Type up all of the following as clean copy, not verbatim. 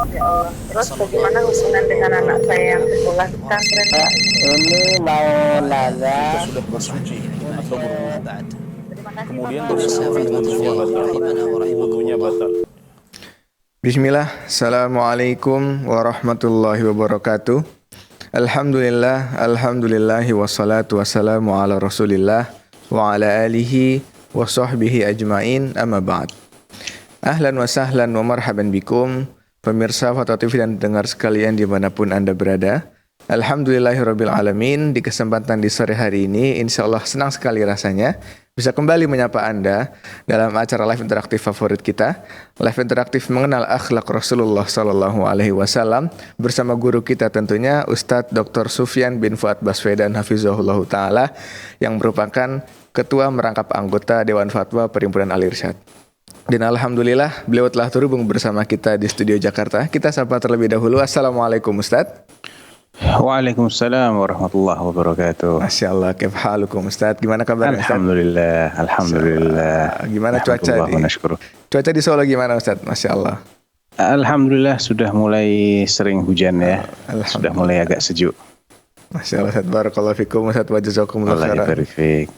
Ya Allah. Terus bagaimana hubungan dengan anak saya yang sekolah di pesantren, Pak? Ini mau nanya. Jika sudah bersuci atau berwudu, Terima kasih, kemudian Bapak. bersuci, wudunya batal. Wudunya batal. Bismillah, Assalamualaikum warahmatullahi wabarakatuh. Alhamdulillahi wassalatu wassalamu ala rasulillah wa ala alihi wa sahbihi ajma'in, amma ba'd. Ahlan wa sahlan wa marhaban bikum, pemirsa Fata TV dan pendengar sekalian dimanapun Anda berada. Alhamdulillahirabbil alamin. Di kesempatan di sore hari ini, insyaallah senang sekali rasanya bisa kembali menyapa Anda dalam acara live interaktif favorit kita, live interaktif mengenal akhlak Rasulullah Sallallahu Alaihi Wasallam bersama guru kita tentunya Ustadz Dr. Sufyan bin Fuad Baswedan Hafizahullah Ta'ala yang merupakan Ketua Merangkap Anggota Dewan Fatwa Perhimpunan Al-Irsyad. Dan alhamdulillah beliau telah terhubung bersama kita di studio Jakarta. Kita sapa terlebih dahulu. Assalamualaikum Ustadz. Waalaikumsalam warahmatullahi wabarakatuh. Masya Allah, kif halukum Ustaz? Gimana kabarnya Ustaz? Alhamdulillah. Gimana cuaca cuaca di Solo gimana Ustaz? Masya Allah. Alhamdulillah sudah mulai sering hujan ya. Sudah mulai agak sejuk. Masya Allah Ustaz, barakallahu fikum Ustaz, wa jazakumullah khairan.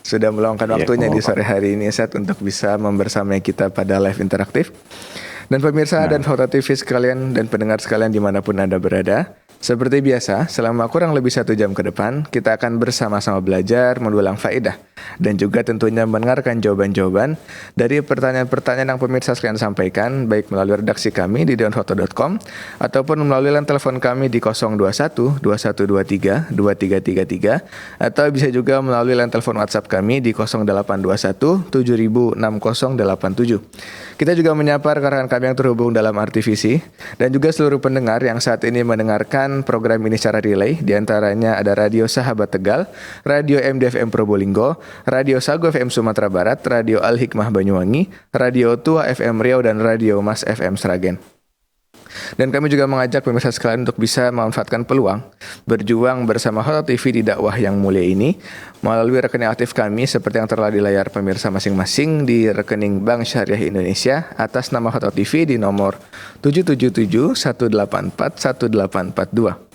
Sudah meluangkan waktunya di sore hari ini Ustaz untuk bisa membersamai kita pada live interaktif. Dan pemirsa dan Fata TV sekalian dan pendengar sekalian dimanapun Anda berada, seperti biasa, selama kurang lebih 1 jam ke depan, kita akan bersama-sama belajar, mendulang faedah, dan juga tentunya mendengarkan jawaban-jawaban dari pertanyaan-pertanyaan yang pemirsa sekalian sampaikan, baik melalui redaksi kami di dewanfoto.com, ataupun melalui line telepon kami di 021 2123 2333, atau bisa juga melalui line telepon WhatsApp kami di 0821 706087. Kita juga menyapa rekan-rekan kami yang terhubung dalam RTVC dan juga seluruh pendengar yang saat ini mendengarkan program ini secara relay. Di antaranya ada Radio Sahabat Tegal, Radio MDFM Probolinggo, Radio Sago FM Sumatera Barat, Radio Al Hikmah Banyuwangi, Radio Tua FM Riau, dan Radio Mas FM Sragen. Dan kami juga mengajak pemirsa sekalian untuk bisa memanfaatkan peluang berjuang bersama Fata TV di dakwah yang mulia ini melalui rekening aktif kami seperti yang terlihat di layar pemirsa masing-masing di rekening Bank Syariah Indonesia atas nama Fata TV di nomor 777-184-1842.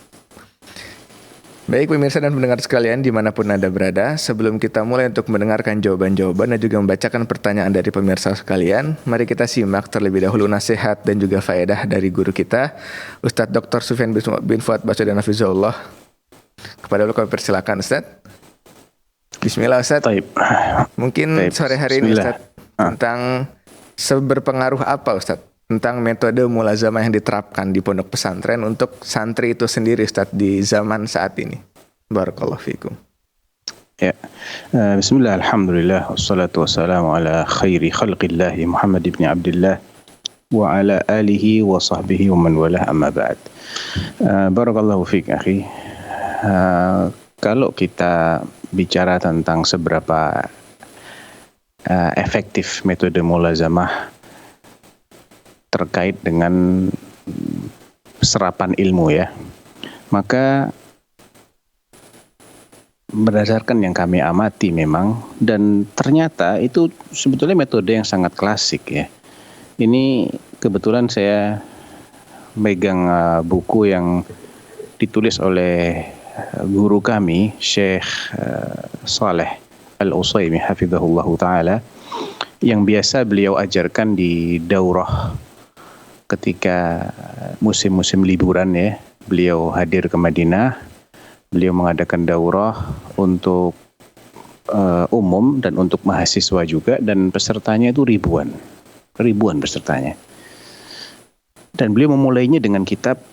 Baik pemirsa dan pendengar sekalian dimanapun Anda berada, sebelum kita mulai untuk mendengarkan jawaban-jawaban dan juga membacakan pertanyaan dari pemirsa sekalian, mari kita simak terlebih dahulu nasihat dan juga faedah dari guru kita, Ustadz Dr. Sufyan bin Fuad Baswedan Hafizahullah. Kepada beliau kami persilakan Ustadz. Bismillah Ustadz. Mungkin sore hari ini Ustadz tentang seberpengaruh apa Ustadz tentang metode mulazamah yang diterapkan di pondok pesantren untuk santri itu sendiri Ustadz di zaman saat ini. Barakallahu fikum. Ya. Bismillah, alhamdulillah, wassalatu wassalamu ala khairi khalqillahi Muhammad ibn Abdullah wa ala alihi wa sahbihi wa man walah, amma ba'd. Barakallahu fik akhi. Kalau kita bicara tentang seberapa efektif metode mulazamah terkait dengan serapan ilmu ya, maka berdasarkan yang kami amati memang, dan ternyata itu sebetulnya metode yang sangat klasik ya. Ini kebetulan saya megang buku yang ditulis oleh guru kami Syekh Saleh Al-Utsaimin hafizahullah ta'ala, yang biasa beliau ajarkan di daurah ketika musim-musim liburan ya. Beliau hadir ke Madinah, beliau mengadakan daurah untuk umum dan untuk mahasiswa juga, dan pesertanya itu ribuan pesertanya. Dan beliau memulainya dengan kitab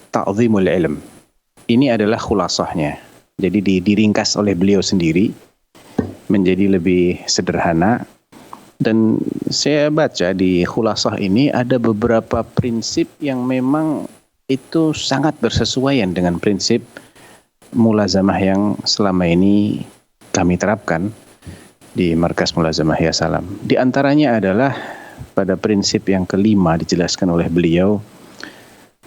Ta'zimul Ilm. Ini adalah khulasahnya. Jadi diringkas oleh beliau sendiri menjadi lebih sederhana. Dan saya baca di khulasah ini ada beberapa prinsip yang memang itu sangat bersesuaian dengan prinsip mulazamah yang selama ini kami terapkan di Markas Mulazamah Ya Salam. Di antaranya adalah pada prinsip yang kelima dijelaskan oleh beliau,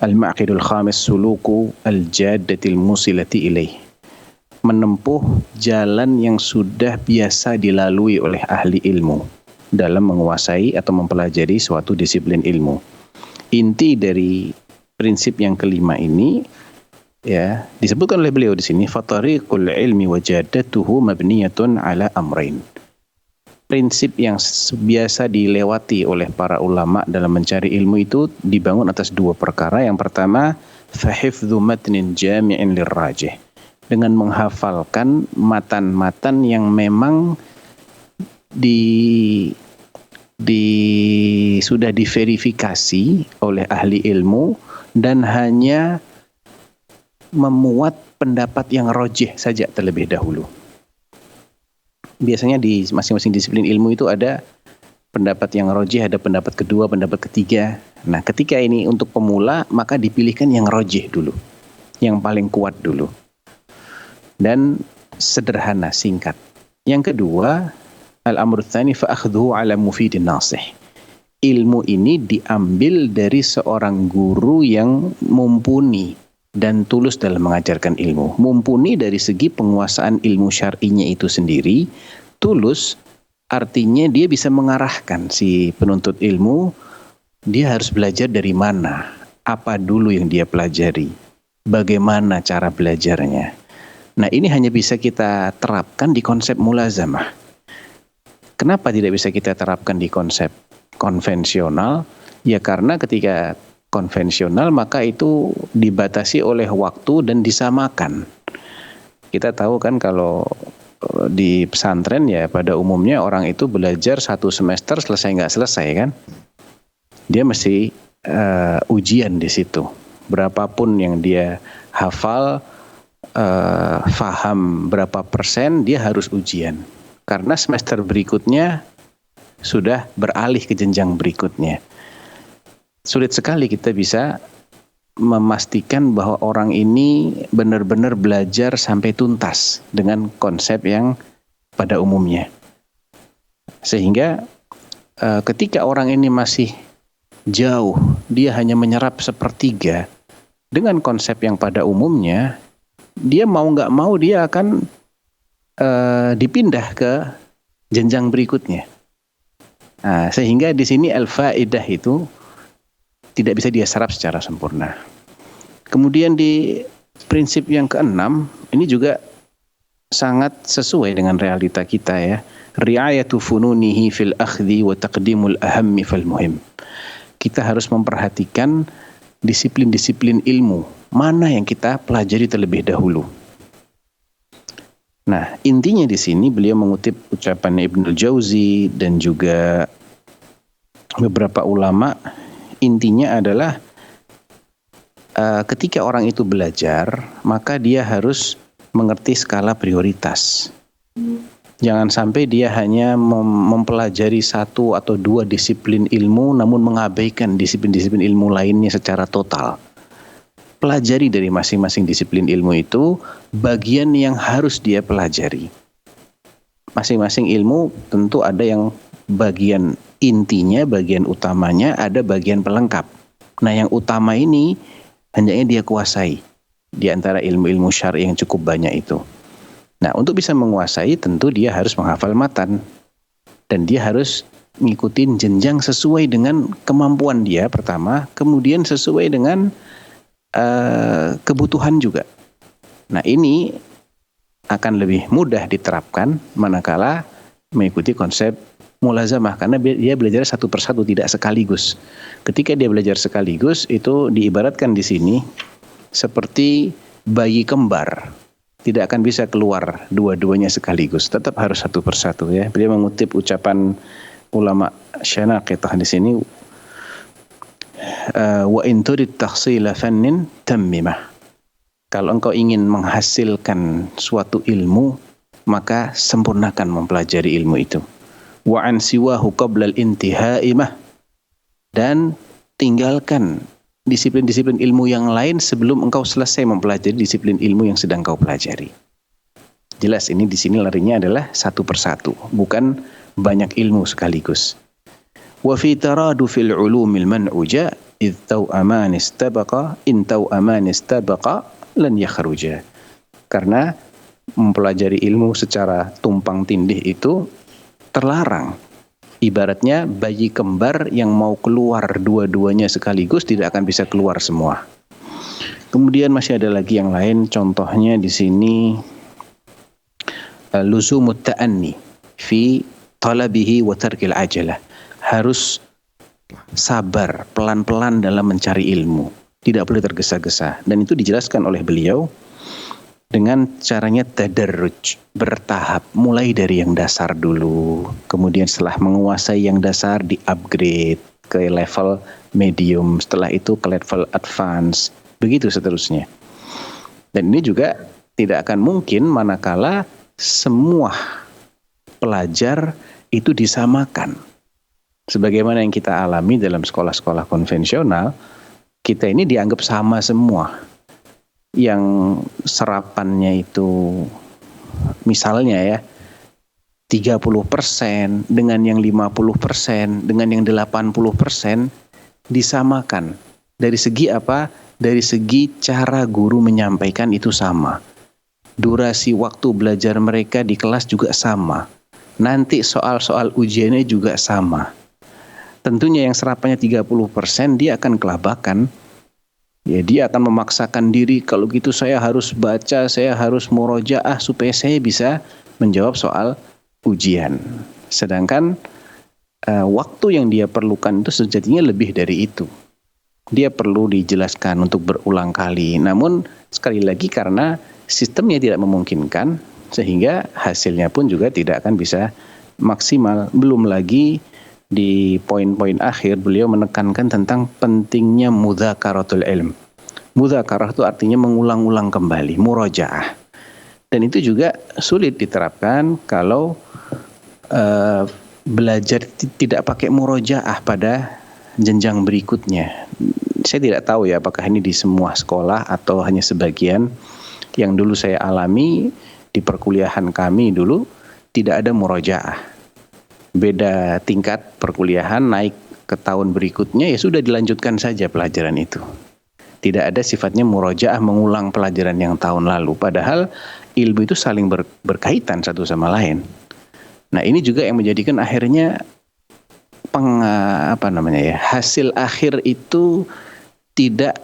Al-Ma'qidul Khamis Suluku Al-Jaddatil Musilati Ilaih. Menempuh jalan yang sudah biasa dilalui oleh ahli ilmu dalam menguasai atau mempelajari suatu disiplin ilmu. Inti dari prinsip yang kelima ini ya disebutkan oleh beliau di sini, fatariqul ilmi wajadatuhu mabniyatun ala amrain. Prinsip yang biasa dilewati oleh para ulama dalam mencari ilmu itu dibangun atas dua perkara. Yang pertama, fahifdzu matnin jami'in lirrajih, dengan menghafalkan matan-matan yang memang sudah diverifikasi oleh ahli ilmu dan hanya memuat pendapat yang rajih saja terlebih dahulu. Biasanya di masing-masing disiplin ilmu itu ada pendapat yang rajih, ada pendapat kedua, pendapat ketiga. Nah, ketika ini untuk pemula, maka dipilihkan yang rajih dulu, yang paling kuat dulu. Dan sederhana, singkat. Yang kedua, al-amru tsani fa akhdhuhu ala mufidin nasih. Ilmu ini diambil dari seorang guru yang mumpuni dan tulus dalam mengajarkan ilmu. Mumpuni dari segi penguasaan ilmu syar'inya itu sendiri, tulus artinya dia bisa mengarahkan si penuntut ilmu, dia harus belajar dari mana, apa dulu yang dia pelajari, bagaimana cara belajarnya. Nah, ini hanya bisa kita terapkan di konsep mulazamah. Kenapa tidak bisa kita terapkan di konsep konvensional? Ya karena ketika konvensional maka itu dibatasi oleh waktu dan disamakan. Kita tahu kan kalau di pesantren ya pada umumnya orang itu belajar 1 semester selesai nggak selesai kan? Dia mesti ujian di situ. Berapapun yang dia hafal, faham berapa persen, dia harus ujian. Karena semester berikutnya sudah beralih ke jenjang berikutnya. Sulit sekali kita bisa memastikan bahwa orang ini benar-benar belajar sampai tuntas dengan konsep yang pada umumnya. Sehingga ketika orang ini masih jauh, dia hanya menyerap 1/3 dengan konsep yang pada umumnya, dia mau nggak mau dia akan dipindah ke jenjang berikutnya. Nah, sehingga di sini al-faidah itu tidak bisa dia serap secara sempurna. Kemudian di prinsip yang keenam, ini juga sangat sesuai dengan realita kita ya. Ri'ayatu fununihi fil akhdhi wa taqdimul ahammi fal muhim. Kita harus memperhatikan disiplin-disiplin ilmu, mana yang kita pelajari terlebih dahulu. Nah, intinya di sini beliau mengutip ucapan Ibnul Jauzi dan juga beberapa ulama. Intinya adalah ketika orang itu belajar, maka dia harus mengerti skala prioritas. Jangan sampai dia hanya mempelajari 1 atau 2 disiplin ilmu namun mengabaikan disiplin-disiplin ilmu lainnya secara total. Pelajari dari masing-masing disiplin ilmu itu bagian yang harus dia pelajari. Masing-masing ilmu tentu ada yang bagian intinya, bagian utamanya, ada bagian pelengkap. Nah, yang utama ini hendaknya dia kuasai di antara ilmu-ilmu syar'i yang cukup banyak itu. Nah, untuk bisa menguasai tentu dia harus menghafal matan dan dia harus ngikutin jenjang sesuai dengan kemampuan dia pertama, kemudian sesuai dengan kebutuhan juga. Nah, ini akan lebih mudah diterapkan manakala mengikuti konsep mulazamah, karena dia belajar 1 persatu, tidak sekaligus. Ketika dia belajar sekaligus, itu diibaratkan di sini seperti bayi kembar, tidak akan bisa keluar dua-duanya sekaligus, tetap harus 1 persatu ya. Beliau mengutip ucapan ulama Syanaaqithah di sini, wa in turid tahsila fannin tammimah. Kalau engkau ingin menghasilkan suatu ilmu, maka sempurnakan mempelajari ilmu itu. Wa an siwahu qabla al-intihai mah, dan tinggalkan disiplin-disiplin ilmu yang lain sebelum engkau selesai mempelajari disiplin ilmu yang sedang kau pelajari. Jelas ini di sini larinya adalah 1 persatu, bukan banyak ilmu sekaligus. Wa fi taradufil ulumil man'uja idh taw'aman istabaqa in taw'aman istabaqa lan yakhruja. Karena mempelajari ilmu secara tumpang tindih itu terlarang. Ibaratnya bayi kembar yang mau keluar dua-duanya sekaligus tidak akan bisa keluar semua. Kemudian masih ada lagi yang lain, contohnya di sini luzumut ta'anni fi talabihi wa tarkil ajalah. Harus sabar, pelan-pelan dalam mencari ilmu. Tidak boleh tergesa-gesa. Dan itu dijelaskan oleh beliau dengan caranya tadarruj, bertahap. Mulai dari yang dasar dulu. Kemudian setelah menguasai yang dasar, di-upgrade ke level medium. Setelah itu ke level advance. Begitu seterusnya. Dan ini juga tidak akan mungkin manakala semua pelajar itu disamakan. Sebagaimana yang kita alami dalam sekolah-sekolah konvensional, kita ini dianggap sama semua. Yang serapannya itu misalnya ya 30% dengan yang 50%, dengan yang 80% disamakan. Dari segi apa? Dari segi cara guru menyampaikan itu sama. Durasi waktu belajar mereka di kelas juga sama. Nanti soal-soal ujiannya juga sama. Tentunya yang serapannya 30% dia akan kelabakan. Ya, dia akan memaksakan diri, kalau gitu saya harus baca, saya harus murojaah supaya saya bisa menjawab soal ujian. Sedangkan waktu yang dia perlukan itu sejatinya lebih dari itu. Dia perlu dijelaskan untuk berulang kali. Namun sekali lagi karena sistemnya tidak memungkinkan, sehingga hasilnya pun juga tidak akan bisa maksimal. Belum lagi di poin-poin akhir beliau menekankan tentang pentingnya mudzakaratul ilm. Mudzakarah itu artinya mengulang-ulang kembali, murojaah. Dan itu juga sulit diterapkan kalau belajar tidak pakai murojaah pada jenjang berikutnya. Saya tidak tahu ya apakah ini di semua sekolah atau hanya sebagian. Yang dulu saya alami di perkuliahan kami dulu tidak ada murojaah. Beda tingkat perkuliahan naik ke tahun berikutnya ya sudah dilanjutkan saja pelajaran itu. Tidak ada sifatnya murojaah mengulang pelajaran yang tahun lalu. Padahal ilmu itu saling berkaitan satu sama lain. Nah ini juga yang menjadikan akhirnya hasil akhir itu tidak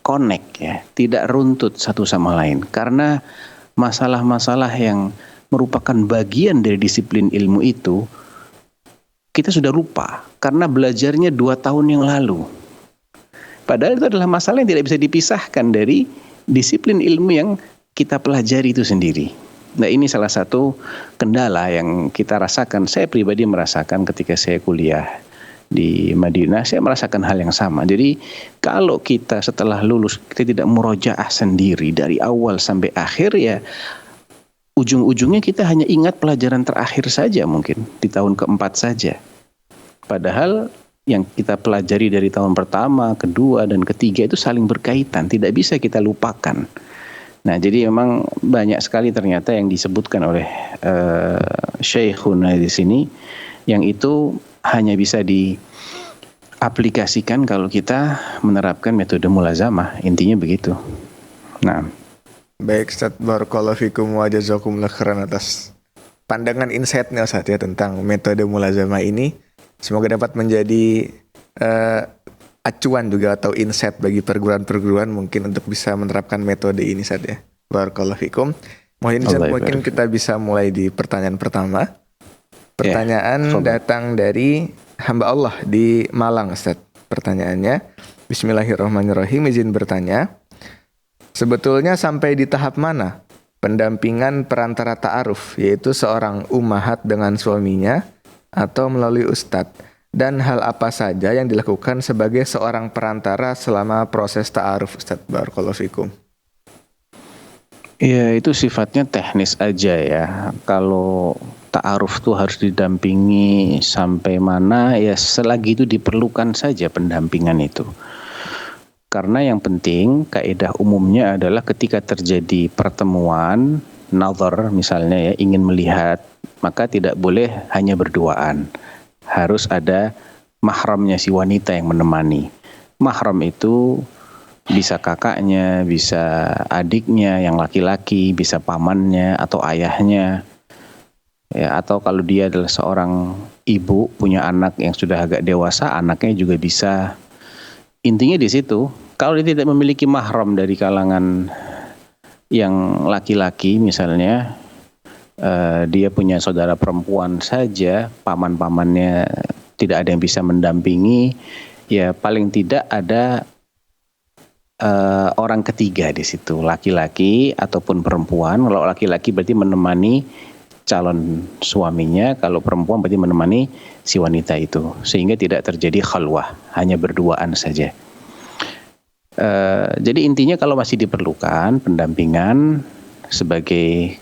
connect ya, tidak runtut satu sama lain. Karena masalah-masalah yang merupakan bagian dari disiplin ilmu itu kita sudah lupa karena belajarnya 2 tahun yang lalu. Padahal itu adalah masalah yang tidak bisa dipisahkan dari disiplin ilmu yang kita pelajari itu sendiri. Nah ini salah satu kendala yang kita rasakan. Saya pribadi merasakan ketika saya kuliah di Madinah, saya merasakan hal yang sama. Jadi kalau kita setelah lulus kita tidak murojaah sendiri dari awal sampai akhir ya ujung-ujungnya kita hanya ingat pelajaran terakhir saja mungkin di tahun keempat saja. Padahal yang kita pelajari dari tahun pertama, kedua dan ketiga itu saling berkaitan, tidak bisa kita lupakan. Nah, jadi memang banyak sekali ternyata yang disebutkan oleh Syekhuna di sini yang itu hanya bisa diaplikasikan kalau kita menerapkan metode mulazamah. Intinya begitu. Nah, baik Ustaz, barakallahu fikum wa jazakumullah khairan atas pandangan insight-nya Ustaz ya tentang metode mulazamah ini. Semoga dapat menjadi acuan juga atau insight bagi perguruan-perguruan mungkin untuk bisa menerapkan metode ini saja. Barakallahu fikum. Mungkin kita bisa mulai di pertanyaan pertama. Pertanyaan datang dari hamba Allah di Malang, Ustaz. Pertanyaannya, Bismillahirrahmanirrahim, izin bertanya. Sebetulnya sampai di tahap mana pendampingan perantara ta'aruf, yaitu seorang ummahat dengan suaminya atau melalui ustadz? Dan hal apa saja yang dilakukan sebagai seorang perantara selama proses ta'aruf, Ustaz? Barakallahu fikum. Ya, itu sifatnya teknis aja ya. Kalau ta'aruf tuh harus didampingi sampai mana, ya selagi itu diperlukan saja pendampingan itu. Karena yang penting, kaidah umumnya adalah ketika terjadi pertemuan, nazar misalnya ya, ingin melihat, maka tidak boleh hanya berduaan. Harus ada mahramnya si wanita yang menemani. Mahram itu bisa kakaknya, bisa adiknya yang laki-laki, bisa pamannya atau ayahnya. Ya, atau kalau dia adalah seorang ibu punya anak yang sudah agak dewasa, anaknya juga bisa. Intinya di situ, Kalau dia tidak memiliki mahram dari kalangan yang laki-laki misalnya, dia punya saudara perempuan saja, paman-pamannya tidak ada yang bisa mendampingi, ya paling tidak ada orang ketiga di situ, laki-laki ataupun perempuan. Kalau laki-laki berarti menemani calon suaminya, kalau perempuan berarti menemani si wanita itu, sehingga tidak terjadi khalwah, hanya berduaan saja. Jadi intinya kalau masih diperlukan pendampingan sebagai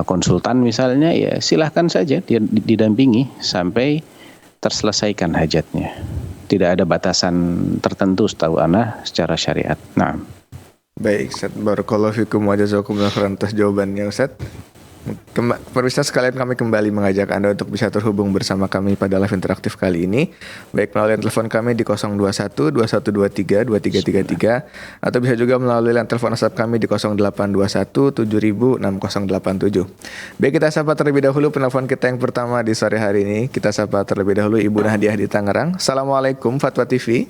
konsultan misalnya, ya silahkan saja dia didampingi sampai terselesaikan hajatnya. Tidak ada batasan tertentu setahu ana secara syariat. Nah, Baik, Ustaz. Barakallahu fikum wa jazakumullah khairan atas jawabannya, Ustaz. Pemirsa sekalian, kami kembali mengajak Anda untuk bisa terhubung bersama kami pada live interaktif kali ini, baik melalui telepon kami di 021 2123 2333 atau bisa juga melalui line telepon WhatsApp kami di 0821 7000 6087. Baik, kita sapa terlebih dahulu penelpon kita yang pertama di sore hari ini. Kita sapa terlebih dahulu Ibu Nahdiah di Tangerang. Assalamualaikum Fatwa TV.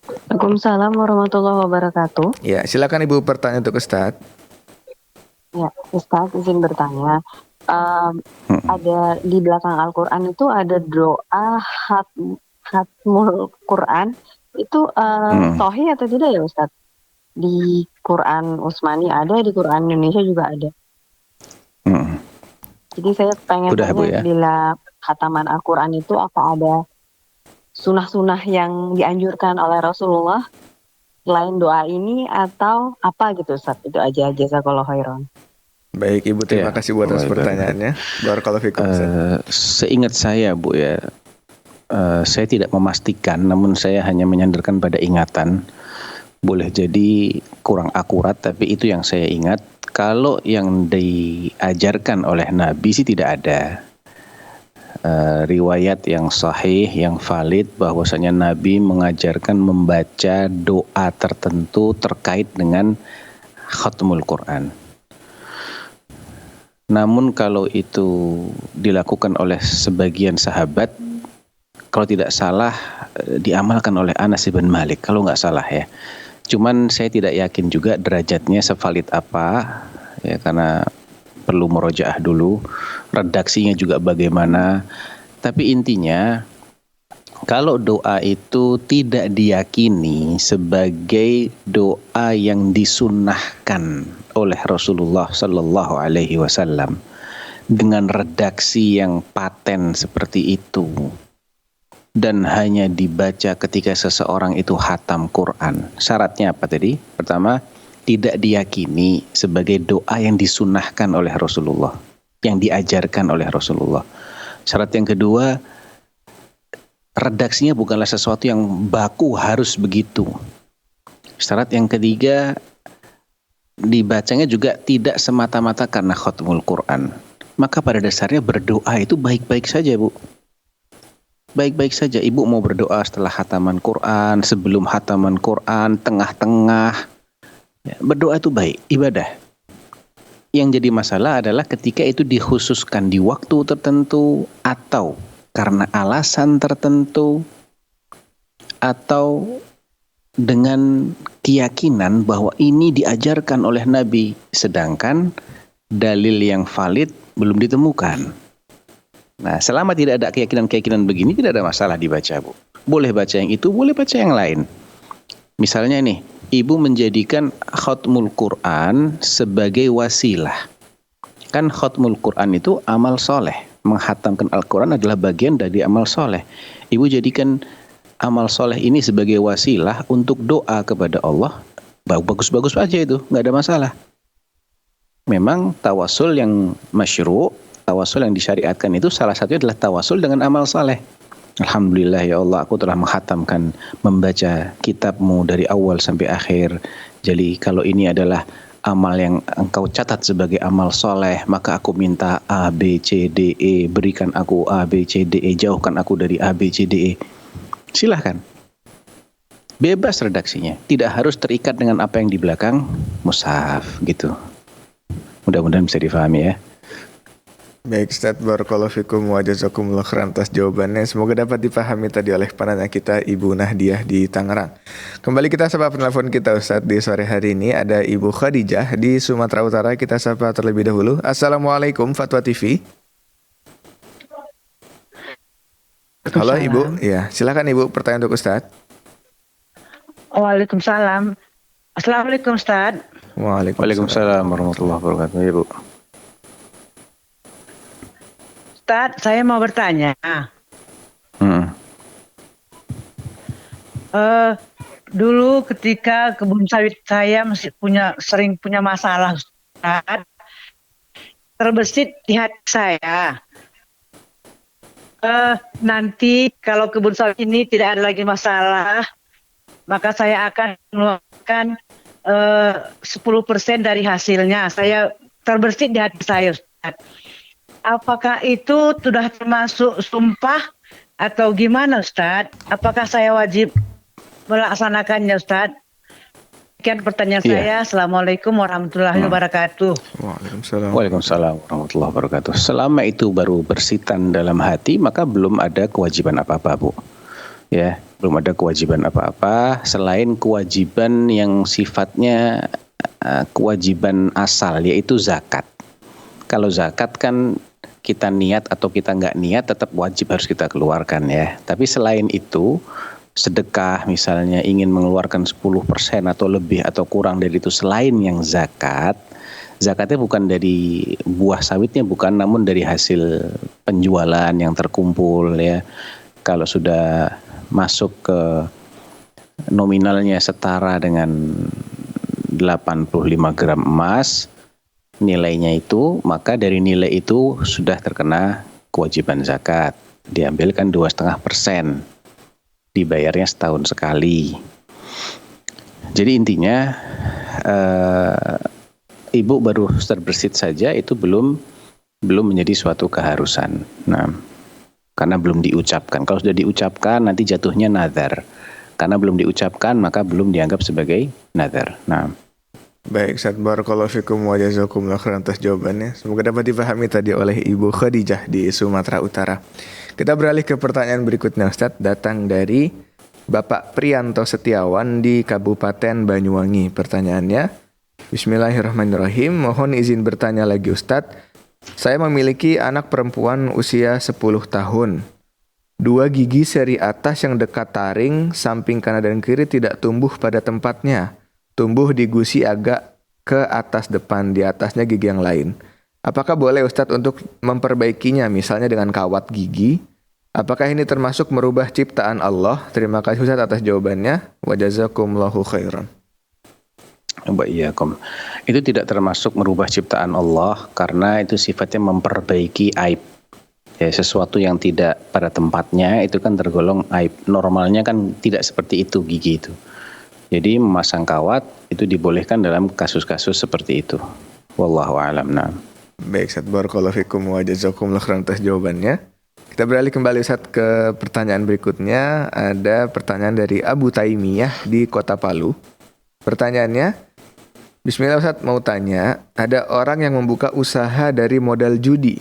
Waalaikumsalam warahmatullahi wabarakatuh. Ya, silakan Ibu bertanya untuk Ustaz. Ya, Ustaz izin bertanya. Ada di belakang Al-Quran itu ada doa khatmul Quran. Itu sahih atau tidak ya Ustaz? Di Quran Utsmani ada, di Quran Indonesia juga ada. Jadi saya pengen Udah, tanya, Bu, ya. bila khataman Al-Quran itu apa ada sunah-sunah yang dianjurkan oleh Rasulullah selain doa ini atau apa gitu Ustaz? Itu aja, jazakallahu khairan. Baik Ibu, terima Ya, kasih buat atas boleh, pertanyaannya. Barakallahu fikum. seingat saya Bu ya, saya tidak memastikan, namun saya hanya menyandarkan pada ingatan. Boleh jadi kurang akurat, tapi itu yang saya ingat. Kalau yang diajarkan oleh Nabi sih tidak ada riwayat yang sahih, yang valid bahwasanya Nabi mengajarkan membaca doa tertentu terkait dengan khatmul Quran. Namun kalau itu dilakukan oleh sebagian sahabat, kalau tidak salah diamalkan oleh Anas bin Malik, kalau nggak salah ya. Cuman saya tidak yakin juga derajatnya sevalid apa, ya karena perlu murojaah dulu, redaksinya juga bagaimana. Tapi intinya, kalau doa itu tidak diyakini sebagai doa yang disunnahkan oleh Rasulullah Sallallahu Alaihi Wasallam dengan redaksi yang paten seperti itu, dan hanya dibaca ketika seseorang itu khatam Quran. Syaratnya apa tadi? Pertama, tidak diyakini sebagai doa yang disunnahkan oleh Rasulullah, yang diajarkan oleh Rasulullah. Syarat yang kedua, redaksinya bukanlah sesuatu yang baku harus begitu. Syarat yang ketiga, dibacanya juga tidak semata-mata karena khatmul Quran. Maka pada dasarnya berdoa itu baik-baik saja, Bu. Baik-baik saja. Ibu mau berdoa setelah khataman Quran, sebelum khataman Quran, tengah-tengah. Ya, berdoa itu baik, ibadah. Yang jadi masalah adalah ketika itu dikhususkan di waktu tertentu, atau karena alasan tertentu, atau dengan keyakinan bahwa ini diajarkan oleh Nabi, sedangkan dalil yang valid belum ditemukan. Nah, selama tidak ada keyakinan-keyakinan begini, tidak ada masalah dibaca, Bu. Boleh baca yang itu, boleh baca yang lain. Misalnya nih, ibu menjadikan khatmul Quran sebagai wasilah. Kan khatmul Quran itu amal soleh. Menghatamkan Al-Quran adalah bagian dari amal soleh. Ibu jadikan amal soleh ini sebagai wasilah untuk doa kepada Allah. Bagus-bagus aja itu, nggak ada masalah. Memang tawasul yang masyru', tawasul yang disyariatkan itu salah satunya adalah tawasul dengan amal soleh. Alhamdulillah ya Allah, aku telah menghatamkan membaca kitabmu dari awal sampai akhir. Jadi kalau ini adalah amal yang engkau catat sebagai amal soleh, maka aku minta A, B, C, D, E. Berikan aku A, B, C, D, E. Jauhkan aku dari A, B, C, D, E. Silahkan. Bebas redaksinya. Tidak harus terikat dengan apa yang di belakang mushaf gitu. Mudah-mudahan bisa difahami ya. Baik Ustaz, barakallahu fikum wa jazakumullah khairan atas jawabannya. Semoga dapat dipahami tadi oleh penanya kita Ibu Nahdiah di Tangerang. Kembali kita sapa penelpon kita Ustaz di sore hari ini. Ada Ibu Khadijah di Sumatera Utara. Kita sapa terlebih dahulu. Assalamualaikum Fatwa TV. Halo Ibu, ya silakan Ibu pertanyaan untuk Ustaz. Waalaikumsalam. Assalamualaikum Ustaz. Waalaikumsalam warahmatullahi wabarakatuh, Ibu. Ustaz, saya mau bertanya. Dulu ketika kebun sawit saya masih sering punya masalah, Ustaz. Terbesit di hati saya. Nanti kalau kebun sawit ini tidak ada lagi masalah, maka saya akan mengeluarkan 10% dari hasilnya. Saya terbesit di hati saya, Ustaz. Apakah itu sudah termasuk sumpah atau gimana Ustaz? Apakah saya wajib melaksanakannya Ustaz? Sekian pertanyaan saya. Assalamualaikum warahmatullahi wabarakatuh. Waalaikumsalam warahmatullahi wabarakatuh. Selama itu baru bersitan dalam hati, maka belum ada kewajiban apa-apa, Bu. Ya, belum ada kewajiban apa-apa selain kewajiban yang sifatnya kewajiban asal, yaitu zakat. Kalau zakat kan kita niat atau kita nggak niat tetap wajib harus kita keluarkan ya. Tapi selain itu, sedekah misalnya ingin mengeluarkan 10% atau lebih atau kurang dari itu selain yang zakat, zakatnya bukan dari buah sawitnya bukan, namun dari hasil penjualan yang terkumpul ya. Kalau sudah masuk ke nominalnya setara dengan 85 gram emas, nilainya itu, maka dari nilai itu sudah terkena kewajiban zakat. Diambilkan 2,5%, dibayarnya setahun sekali. Jadi intinya ibu baru terbersit saja itu belum menjadi suatu keharusan. Nah, karena belum diucapkan. Kalau sudah diucapkan nanti jatuhnya nazar. Karena belum diucapkan maka belum dianggap sebagai nazar. Nah, baik, Ustaz, barakallahu fikum wa jazakumullah khairan atas jawabannya. Semoga dapat dipahami tadi oleh Ibu Khadijah di Sumatera Utara. Kita beralih ke pertanyaan berikutnya, Ustaz, datang dari Bapak Prianto Setiawan di Kabupaten Banyuwangi. Pertanyaannya, Bismillahirrahmanirrahim, mohon izin bertanya lagi Ustaz. Saya memiliki anak perempuan usia 10 tahun. 2 gigi seri atas yang dekat taring, samping kanan dan kiri tidak tumbuh pada tempatnya. Tumbuh di gusi agak ke atas depan, di atasnya gigi yang lain. Apakah boleh Ustadz untuk memperbaikinya misalnya dengan kawat gigi? Apakah ini termasuk merubah ciptaan Allah? Terima kasih Ustadz atas jawabannya. Wa jazakumullahu khairan. Wa'iyyakum. Itu tidak termasuk merubah ciptaan Allah karena itu sifatnya memperbaiki aib. Ya, sesuatu yang tidak pada tempatnya itu kan tergolong aib. Normalnya kan tidak seperti itu gigi itu. Jadi memasang kawat itu dibolehkan dalam kasus-kasus seperti itu. Wallahu a'lam. Baik, Ustaz, barakallahu fikum wa jazakumullah khairan atas jawabannya. Kita beralih kembali Ustaz ke pertanyaan berikutnya. Ada pertanyaan dari Abu Taimiyah di Kota Palu. Pertanyaannya, Bismillah Ustaz, mau tanya, ada orang yang membuka usaha dari modal judi.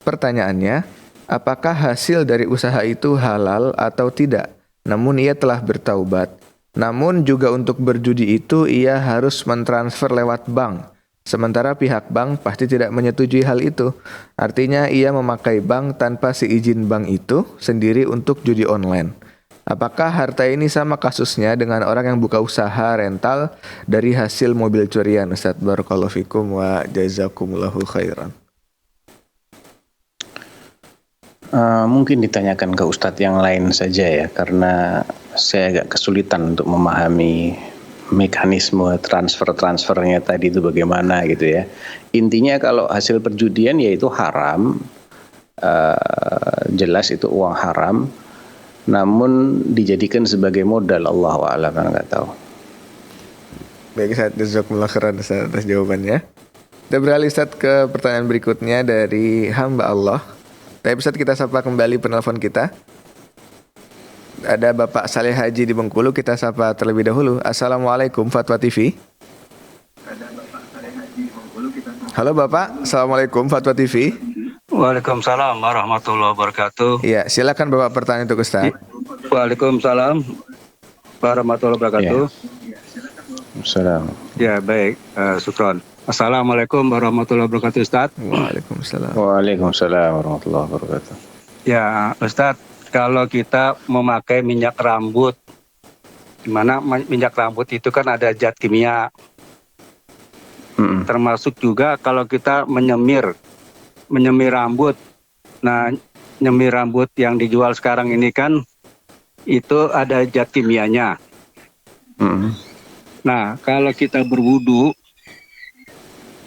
Pertanyaannya, apakah hasil dari usaha itu halal atau tidak? Namun ia telah bertaubat. Namun juga untuk berjudi itu ia harus mentransfer lewat bank. Sementara pihak bank pasti tidak menyetujui hal itu. Artinya ia memakai bank tanpa seizin bank itu sendiri untuk judi online. Apakah harta ini sama kasusnya dengan orang yang buka usaha rental dari hasil mobil curian? Ustaz, barakallahu fikum wa jazakumullahu khairan. Mungkin ditanyakan ke Ustadz yang lain saja ya, karena saya agak kesulitan untuk memahami mekanisme transfernya tadi itu bagaimana gitu ya. Intinya kalau hasil perjudian yaitu haram, jelas itu uang haram, namun dijadikan sebagai modal, Allahu a'lam, nggak tahu. Baik Ustaz, jazakumullah khairan atas jawabannya. Kita beralih Ustaz ke pertanyaan berikutnya dari hamba Allah. Tapi Ustaz, kita sapa kembali penelpon kita. Ada Bapak Saleh Haji di Bengkulu, kita sapa terlebih dahulu. Assalamualaikum Fatwa TV. Halo Bapak, Assalamualaikum Fatwa TV. Waalaikumsalam warahmatullahi wabarakatuh. Iya, silakan Bapak pertanyaan untuk Ustaz. Waalaikumsalam warahmatullahi wabarakatuh. Salam. Ya, baik, Sukron. Assalamualaikum warahmatullahi wabarakatuh, Ustaz. Waalaikumsalam. Waalaikumsalam warahmatullahi wabarakatuh. Ya, Ustaz, kalau kita memakai minyak rambut, di mana minyak rambut itu kan ada zat kimia, termasuk juga kalau kita menyemir rambut. Nah, nyemir rambut yang dijual sekarang ini kan itu ada zat kimianya. Nah, kalau kita berwudu,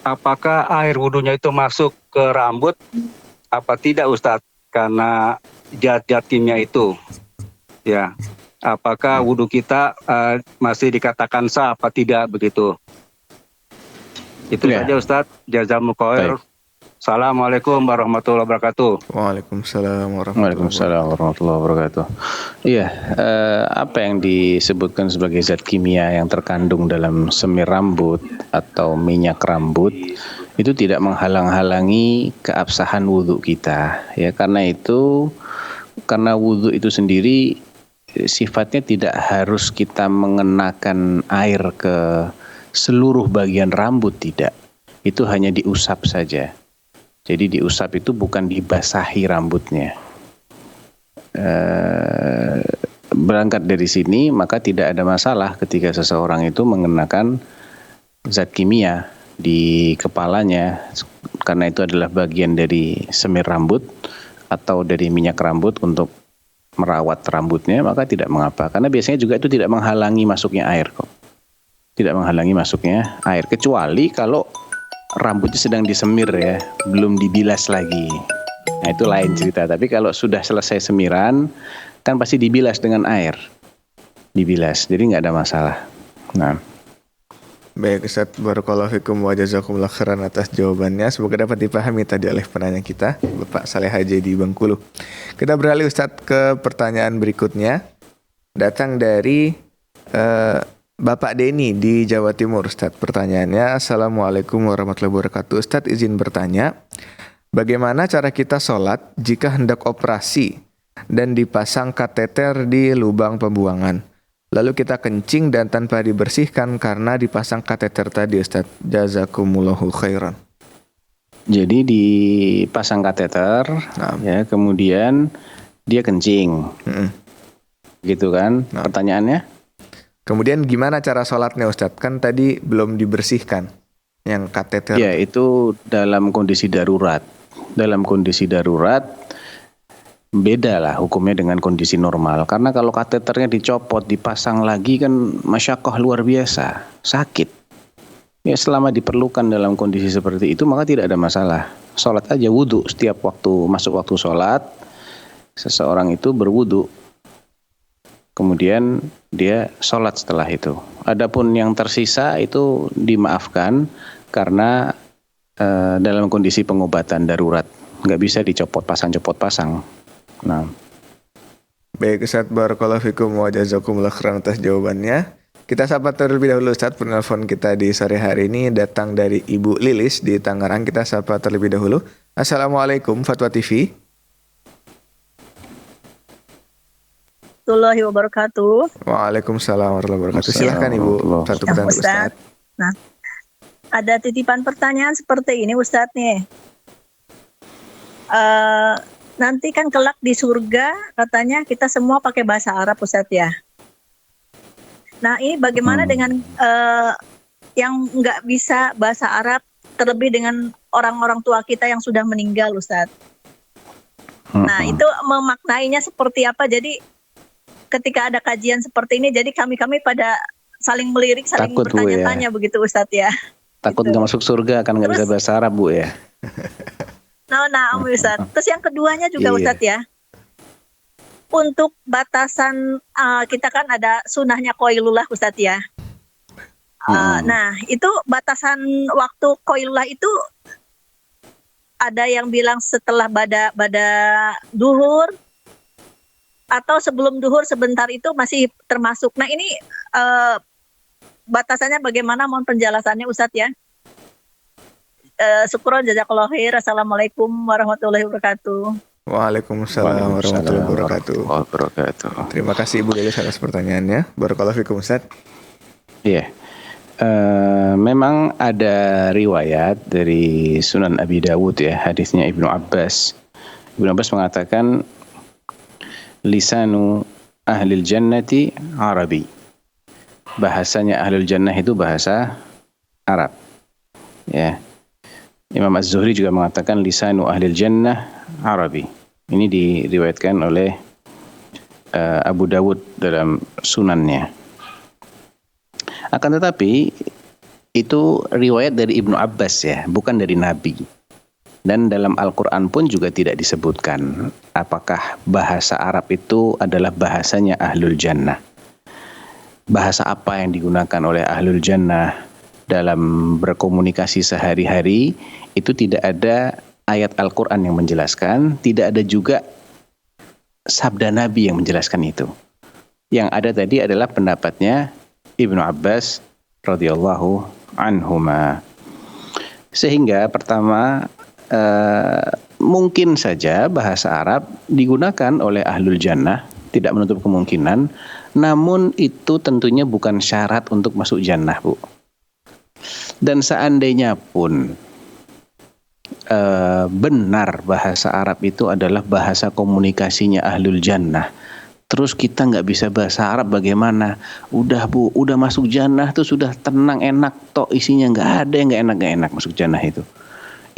apakah air wudunya itu masuk ke rambut apa tidak, Ustadz? Karena zat-zat kimia itu, ya, apakah wudu kita masih dikatakan sah apa tidak begitu? Itu saja, Ustadz. Jazakumullah khair. Assalamualaikum warahmatullahi wabarakatuh. Waalaikumsalam warahmatullahi wabarakatuh. Iya, apa yang disebutkan sebagai zat kimia yang terkandung dalam semir rambut atau minyak rambut itu tidak menghalang-halangi keabsahan wudhu kita. Ya, karena wudhu itu sendiri sifatnya tidak harus kita mengenakan air ke seluruh bagian rambut, tidak. Itu hanya diusap saja. Jadi diusap itu bukan dibasahi rambutnya. Berangkat dari sini, maka tidak ada masalah ketika seseorang itu mengenakan zat kimia di kepalanya, karena itu adalah bagian dari semir rambut atau dari minyak rambut untuk merawat rambutnya, maka tidak mengapa. Karena biasanya juga itu tidak menghalangi masuknya air kok. Tidak menghalangi masuknya air, kecuali kalau rambutnya sedang disemir ya, belum dibilas lagi. Nah, itu lain cerita. Tapi kalau sudah selesai semiran, kan pasti dibilas dengan air. Dibilas, jadi nggak ada masalah. Nah. Baik Ustaz, barakallahu fikum wa jazakumullah khairan atas jawabannya. Semoga dapat dipahami tadi oleh penanya kita, Bapak Saleh Haji di Bengkulu. Kita beralih Ustaz ke pertanyaan berikutnya. Datang dari Bapak Denny di Jawa Timur, Ustaz. Pertanyaannya, Assalamualaikum warahmatullahi wabarakatuh. Ustaz izin bertanya, bagaimana cara kita sholat jika hendak operasi dan dipasang kateter di lubang pembuangan? Lalu kita kencing dan tanpa dibersihkan karena dipasang kateter tadi, Ustaz. Jazakumullahu khairan. Jadi dipasang kateter, ya, kemudian dia kencing. Gitu kan, pertanyaannya? Kemudian gimana cara sholatnya, Ustadz? Kan tadi belum dibersihkan yang kateter. Ya, itu dalam kondisi darurat. Dalam kondisi darurat beda lah hukumnya dengan kondisi normal. Karena kalau kateternya dicopot, dipasang lagi kan masyakoh luar biasa, sakit. Ya, selama diperlukan dalam kondisi seperti itu maka tidak ada masalah. Sholat aja, wudhu setiap waktu masuk waktu sholat, seseorang itu berwudhu. Kemudian dia sholat setelah itu. Adapun yang tersisa itu dimaafkan karena dalam kondisi pengobatan darurat, nggak bisa dicopot pasang. Nah, baik Ustaz, barakallahu fikum wa jazakumullah khairan atas jawabannya. Kita sapa terlebih dahulu Ustaz, penelpon kita di sore hari ini datang dari Ibu Lilis di Tangerang. Kita sapa terlebih dahulu. Assalamualaikum Fatwa TV. Warahmatullahi wabarakatuh. Waalaikumsalam warahmatullahi wabarakatuh. Silahkan Ibu, satu pertanyaan Ustaz. Nah, ada titipan pertanyaan seperti ini Ustaz nih. Nanti kan kelak di surga katanya kita semua pakai bahasa Arab Ustaz ya. Nah ini bagaimana dengan yang nggak bisa bahasa Arab, terlebih dengan orang-orang tua kita yang sudah meninggal Ustaz. Nah itu memaknainya seperti apa? Jadi ketika ada kajian seperti ini, jadi kami pada saling melirik, saling takut, bertanya-tanya begitu Ustadz ya. Takut gitu. Nggak masuk surga kan nggak bisa bahasa Arab Bu ya. Nah Ustadz. Terus yang keduanya juga Ustadz ya. Untuk batasan kita kan ada sunahnya qailullah Ustadz ya. Nah itu batasan waktu qailullah itu ada yang bilang setelah bada duhur, atau sebelum duhur sebentar itu masih termasuk. Nah ini batasannya bagaimana, mohon penjelasannya Ustadz ya. Syukron, jazakallahu khair. Assalamualaikum warahmatullahi wabarakatuh. Waalaikumsalam warahmatullahi wabarakatuh. Terima kasih Ibu Lilis atas pertanyaannya. Barakallahu fikum Ustaz. Iya. Memang ada riwayat dari Sunan Abi Dawud ya, hadisnya Ibnu Abbas. Ibnu Abbas mengatakan lisanu ahlil jannati Arabi. Bahasanya ahlul jannah itu bahasa Arab. Ya. Imam Az-Zuhri juga mengatakan lisanu ahlil jannah Arabi. Ini diriwayatkan oleh Abu Dawud dalam sunannya. Akan tetapi itu riwayat dari Ibnu Abbas ya, bukan dari Nabi. Dan dalam Al-Quran pun juga tidak disebutkan apakah bahasa Arab itu adalah bahasanya Ahlul Jannah. Bahasa apa yang digunakan oleh Ahlul Jannah dalam berkomunikasi sehari-hari itu tidak ada ayat Al-Quran yang menjelaskan, tidak ada juga sabda Nabi yang menjelaskan itu. Yang ada tadi adalah pendapatnya Ibnu Abbas radhiyallahu anhuma. Sehingga pertama mungkin saja bahasa Arab digunakan oleh Ahlul Jannah, tidak menutup kemungkinan, namun itu tentunya bukan syarat untuk masuk jannah, Bu. Dan seandainya pun benar bahasa Arab itu adalah bahasa komunikasinya Ahlul Jannah, terus kita nggak bisa bahasa Arab bagaimana? Udah Bu, udah masuk jannah tuh sudah tenang enak tok isinya, nggak ada yang nggak enak masuk jannah itu.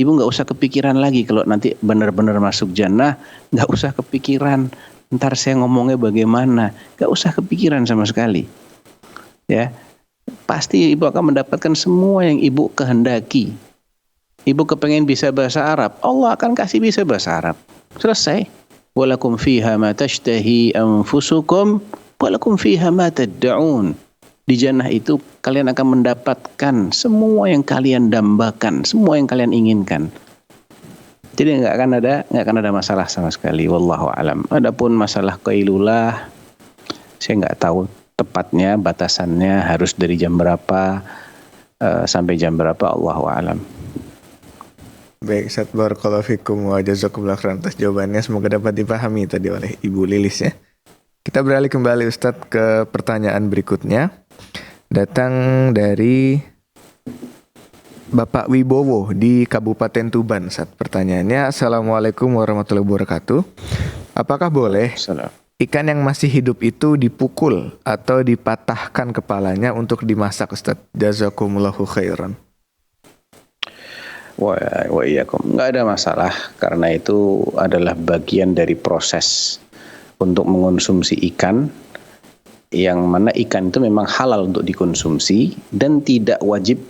Ibu nggak usah kepikiran lagi kalau nanti benar-benar masuk jannah, nggak usah kepikiran ntar saya ngomongnya bagaimana, nggak usah kepikiran sama sekali. Ya, pasti ibu akan mendapatkan semua yang ibu kehendaki. Ibu kepengen bisa bahasa Arab, Allah akan kasih bisa bahasa Arab. Selesai. Walakum fiha ma tashtahi anfusukum walakum fiha ma tad'un. Di jannah itu kalian akan mendapatkan semua yang kalian dambakan, semua yang kalian inginkan. Jadi nggak akan ada masalah sama sekali. Wallahu alam. Adapun masalah qailulah, saya nggak tahu tepatnya batasannya harus dari jam berapa sampai jam berapa. Allahu alam. Baik, Ustaz, barakallahu fikum wa jazakumullah khairan atas jawabannya. Semoga dapat dipahami tadi oleh Ibu Lilis ya. Kita beralih kembali Ustaz ke pertanyaan berikutnya. Datang dari Bapak Wibowo di Kabupaten Tuban, Ustaz. Pertanyaannya, Assalamualaikum warahmatullahi wabarakatuh. Apakah boleh ikan yang masih hidup itu dipukul atau dipatahkan kepalanya untuk dimasak, Ustaz? Jazakumullahu khairan. Wa iyyakum. Nggak ada masalah karena itu adalah bagian dari proses untuk mengonsumsi ikan, yang mana ikan itu memang halal untuk dikonsumsi dan tidak wajib,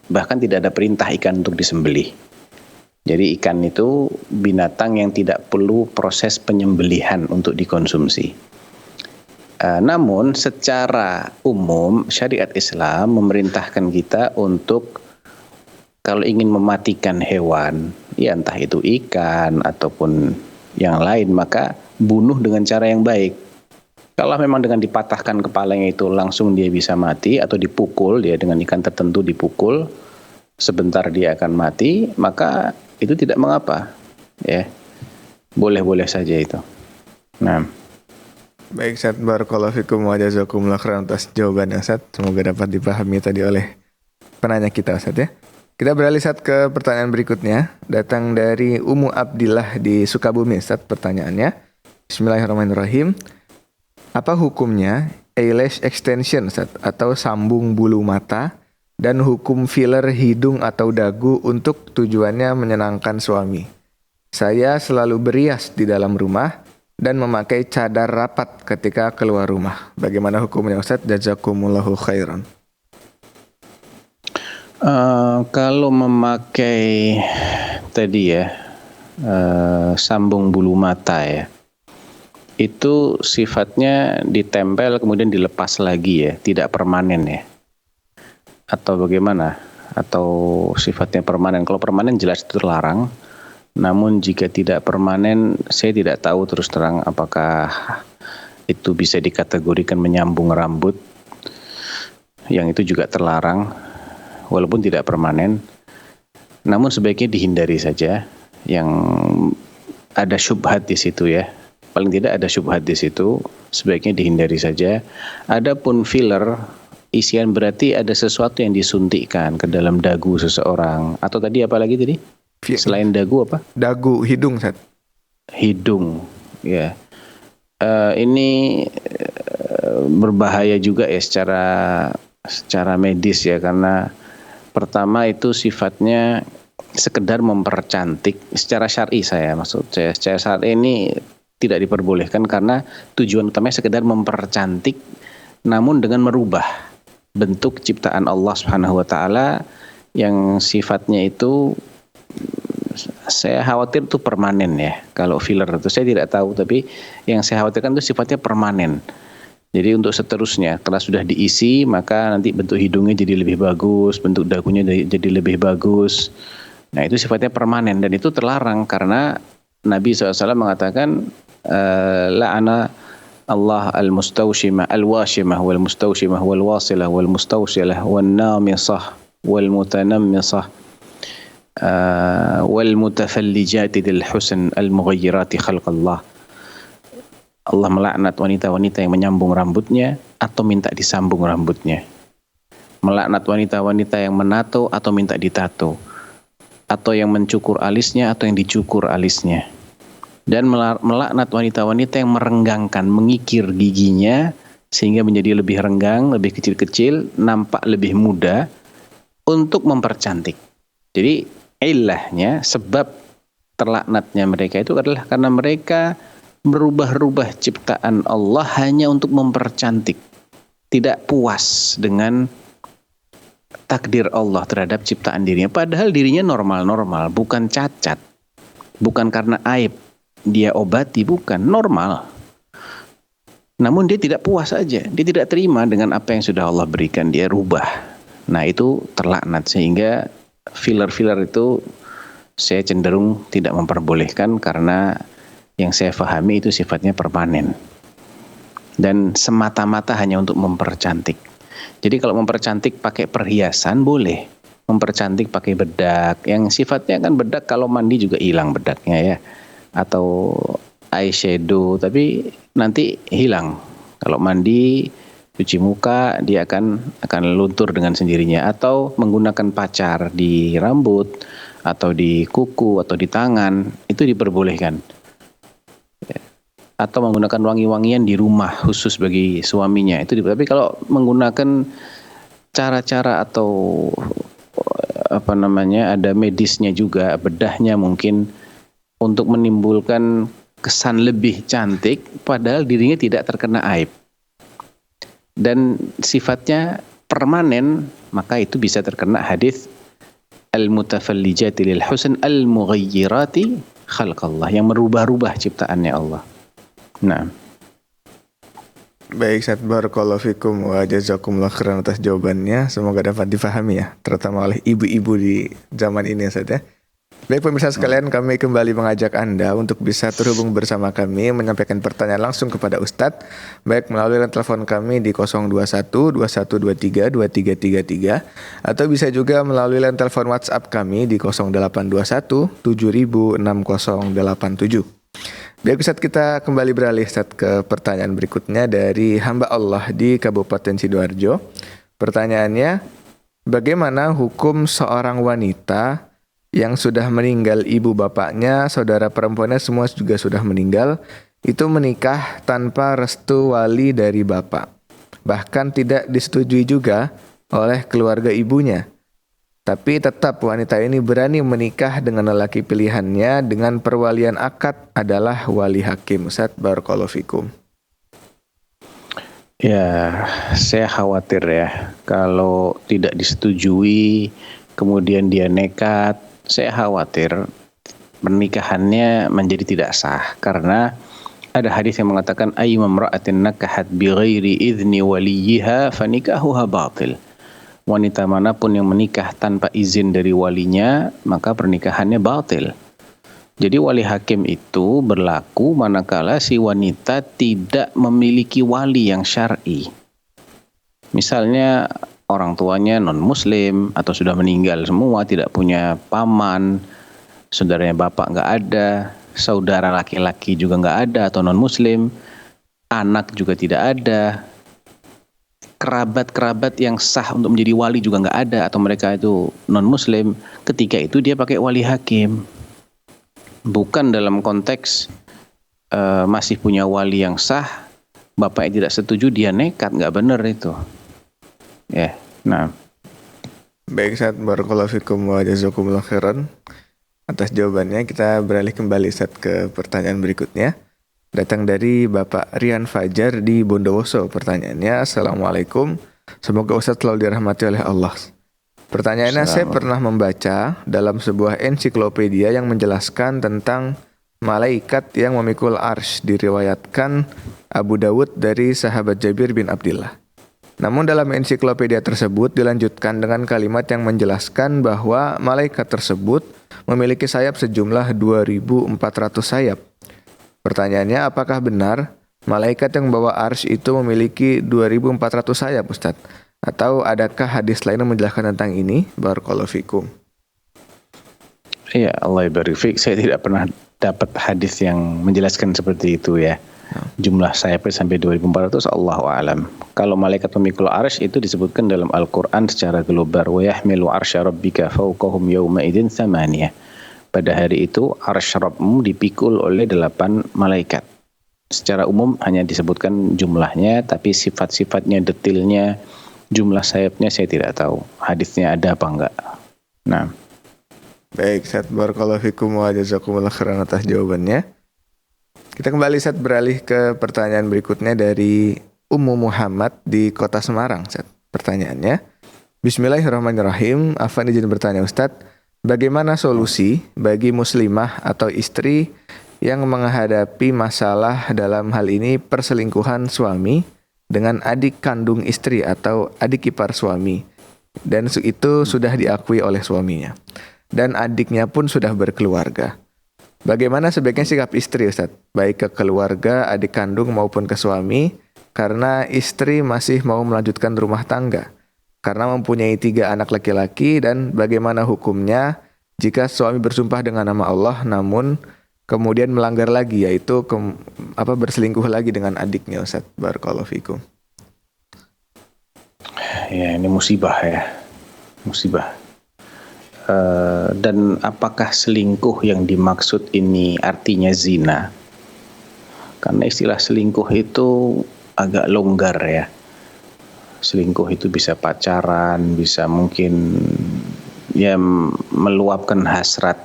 bahkan tidak ada perintah ikan untuk disembelih. Jadi ikan itu binatang yang tidak perlu proses penyembelihan untuk dikonsumsi. Namun secara umum syariat Islam memerintahkan kita untuk kalau ingin mematikan hewan, ya entah itu ikan ataupun yang lain, maka bunuh dengan cara yang baik. Kalau memang dengan dipatahkan kepalanya itu langsung dia bisa mati, atau dipukul, dia dengan ikan tertentu dipukul, sebentar dia akan mati, maka itu tidak mengapa. Ya, boleh-boleh saja itu. Nah. Baik, Ustaz, barakallahu fikum wa jazakumullah khairan atas jawabannya, Ustaz. Semoga dapat dipahami tadi oleh penanya kita, Ustaz ya. Kita beralih Ustaz ke pertanyaan berikutnya. Datang dari Umu Abdillah di Sukabumi, Ustaz. Pertanyaannya, Bismillahirrahmanirrahim. Apa hukumnya eyelash extension, Ustaz, atau sambung bulu mata, dan hukum filler hidung atau dagu untuk tujuannya menyenangkan suami? Saya selalu berias di dalam rumah dan memakai cadar rapat ketika keluar rumah. Bagaimana hukumnya, Ustaz? Jazakumullahu khairan. Kalau memakai tadi ya sambung bulu mata ya, itu sifatnya ditempel kemudian dilepas lagi ya, tidak permanen ya, atau bagaimana? Atau sifatnya permanen? Kalau permanen jelas itu terlarang. Namun jika tidak permanen, saya tidak tahu terus terang apakah itu bisa dikategorikan menyambung rambut, yang itu juga terlarang walaupun tidak permanen. Namun sebaiknya dihindari saja yang ada syubhat di situ ya. Paling tidak ada syubhat di situ, sebaiknya dihindari saja. Adapun filler, isian berarti ada sesuatu yang disuntikkan ke dalam dagu seseorang. Atau tadi apa lagi tadi? Selain dagu apa? Dagu, hidung, Ustaz. Hidung, ya. Ini berbahaya juga ya secara medis ya, karena pertama itu sifatnya sekedar mempercantik secara syar'i, secara syar'i ini tidak diperbolehkan karena tujuan utamanya sekedar mempercantik, namun dengan merubah bentuk ciptaan Allah Subhanahu wa taala yang sifatnya itu saya khawatir itu permanen ya. Kalau filler itu saya tidak tahu, tapi yang saya khawatirkan itu sifatnya permanen. Jadi untuk seterusnya, setelah sudah diisi, maka nanti bentuk hidungnya jadi lebih bagus, bentuk dagunya jadi lebih bagus. Nah itu sifatnya permanen dan itu terlarang karena Nabi SAW mengatakan la'ana Allah al-mustawshimah al-washimah wal-mustawshimah wal-wasilah wal-mustawsilah wal-namisah wal-mutanammisah wal-mutafallijati dil husn al-mughayyirati khalqallah. Allah melaknat wanita-wanita yang menyambung rambutnya atau minta disambung rambutnya. Melaknat wanita-wanita yang menato atau minta ditato. Atau yang mencukur alisnya atau yang dicukur alisnya. Dan melaknat wanita-wanita yang merenggangkan, mengikir giginya sehingga menjadi lebih renggang, lebih kecil-kecil, nampak lebih muda untuk mempercantik. Jadi ilahnya, sebab terlaknatnya mereka itu adalah karena mereka merubah-rubah ciptaan Allah hanya untuk mempercantik. Tidak puas dengan takdir Allah terhadap ciptaan dirinya. Padahal dirinya normal-normal, bukan cacat. Bukan karena aib dia obati, bukan, normal. Namun dia tidak puas saja. Dia tidak terima dengan apa yang sudah Allah berikan. Dia rubah. Nah itu terlaknat. Sehingga filler-filler itu saya cenderung tidak memperbolehkan karena yang saya pahami itu sifatnya permanen dan semata-mata hanya untuk mempercantik. Jadi kalau mempercantik pakai perhiasan boleh, mempercantik pakai bedak yang sifatnya kan bedak kalau mandi juga hilang bedaknya ya, atau eyeshadow tapi nanti hilang kalau mandi, cuci muka dia akan luntur dengan sendirinya, atau menggunakan pacar di rambut atau di kuku atau di tangan itu diperbolehkan. Atau menggunakan wangi-wangian di rumah khusus bagi suaminya itu. Tapi kalau menggunakan cara-cara atau ada medisnya juga, bedahnya mungkin untuk menimbulkan kesan lebih cantik padahal dirinya tidak terkena aib dan sifatnya permanen, maka itu bisa terkena hadis al-mutafallijati lil husn al-mughayyirati khalqallah, yang merubah-rubah ciptaannya Allah. Nah, baik, Ustaz, barakallahu fikum wa jazakumullah khairan atas jawabannya. Semoga dapat difahami ya, terutama oleh ibu-ibu di zaman ini, Ustaz ya. Baik pemirsa sekalian, kami kembali mengajak Anda untuk bisa terhubung bersama kami, menyampaikan pertanyaan langsung kepada Ustadz, baik melalui telepon kami di 021 2123 2333 atau bisa juga melalui telepon WhatsApp kami di 0821 706087. Baik Ustadz, kita kembali beralih Ustadz ke pertanyaan berikutnya dari hamba Allah di Kabupaten Sidoarjo. Pertanyaannya, bagaimana hukum seorang wanita yang sudah meninggal ibu bapaknya, saudara perempuannya semua juga sudah meninggal, itu menikah tanpa restu wali dari bapak, bahkan tidak disetujui juga oleh keluarga ibunya. Tapi tetap wanita ini berani menikah dengan lelaki pilihannya dengan perwalian akad adalah wali hakim. Ustaz, barakallahu fikum. Ya, saya khawatir ya kalau tidak disetujui kemudian dia nekat, saya khawatir pernikahannya menjadi tidak sah karena ada hadis yang mengatakan ayyumamra'atin nakahat bighairi idzni waliyiha fanikahuha batil. Wanita manapun yang menikah tanpa izin dari walinya, maka pernikahannya batil. Jadi wali hakim itu berlaku manakala si wanita tidak memiliki wali yang syar'i. Misalnya orang tuanya non-muslim atau sudah meninggal semua, tidak punya paman, saudaranya bapak nggak ada, saudara laki-laki juga nggak ada atau non-muslim, anak juga tidak ada, kerabat-kerabat yang sah untuk menjadi wali juga nggak ada atau mereka itu non-muslim, ketika itu dia pakai wali hakim. Bukan dalam konteks masih punya wali yang sah, bapaknya tidak setuju, dia nekat, nggak benar itu. Ya, nah. Baik, Ustaz, barakallahu fikum wa jazakumullah khairan atas jawabannya. Kita beralih kembali, Ustaz, ke pertanyaan berikutnya. Datang dari Bapak Rian Fajar di Bondowoso. Pertanyaannya, Assalamualaikum. Semoga Ustaz selalu dirahmati oleh Allah. Pertanyaannya, saya pernah membaca dalam sebuah ensiklopedia yang menjelaskan tentang malaikat yang memikul arsy, diriwayatkan Abu Dawud dari sahabat Jabir bin Abdullah. Namun dalam ensiklopedia tersebut dilanjutkan dengan kalimat yang menjelaskan bahwa malaikat tersebut memiliki sayap sejumlah 2.400 sayap. Pertanyaannya, apakah benar malaikat yang membawa arsy itu memiliki 2.400 sayap, Ustaz? Atau adakah hadis lain yang menjelaskan tentang ini? Barakallahu fikum. Iya, Allah barik fik. Saya tidak pernah dapat hadis yang menjelaskan seperti itu ya. Jumlah sayapnya sampai 2.400, Allahu a'lam. Kalau malaikat pemikul arsy itu disebutkan dalam Al-Quran secara global. Wa yahmilu arsya rabbika fawqahum yawma idzin thamaniyah. Pada hari itu arsy Rabbmu dipikul oleh 8 malaikat. Secara umum hanya disebutkan jumlahnya, tapi sifat-sifatnya, detailnya, jumlah sayapnya saya tidak tahu. Hadisnya ada apa enggak. Nah. Baik, Ustaz, barakallahu fikum wa jazakumullah khairan atas jawabannya. Kita kembali, Ustaz, beralih ke pertanyaan berikutnya dari Ummu Muhammad di Kota Semarang, Ustaz. Pertanyaannya, Bismillahirrahmanirrahim. Afan izin bertanya, Ustaz, bagaimana solusi bagi muslimah atau istri yang menghadapi masalah dalam hal ini perselingkuhan suami dengan adik kandung istri atau adik ipar suami, dan itu sudah diakui oleh suaminya, dan adiknya pun sudah berkeluarga. Bagaimana sebaiknya sikap istri, Ustaz? Baik ke keluarga, adik kandung maupun ke suami, karena istri masih mau melanjutkan rumah tangga, karena mempunyai 3 anak laki-laki, dan bagaimana hukumnya jika suami bersumpah dengan nama Allah, namun kemudian melanggar lagi, yaitu berselingkuh lagi dengan adiknya, Ustaz. Barakallahu fikum. Ya, ini musibah ya. Musibah. Dan apakah selingkuh yang dimaksud ini artinya zina? Karena istilah selingkuh itu agak longgar ya. Selingkuh itu bisa pacaran, bisa mungkin ya meluapkan hasrat,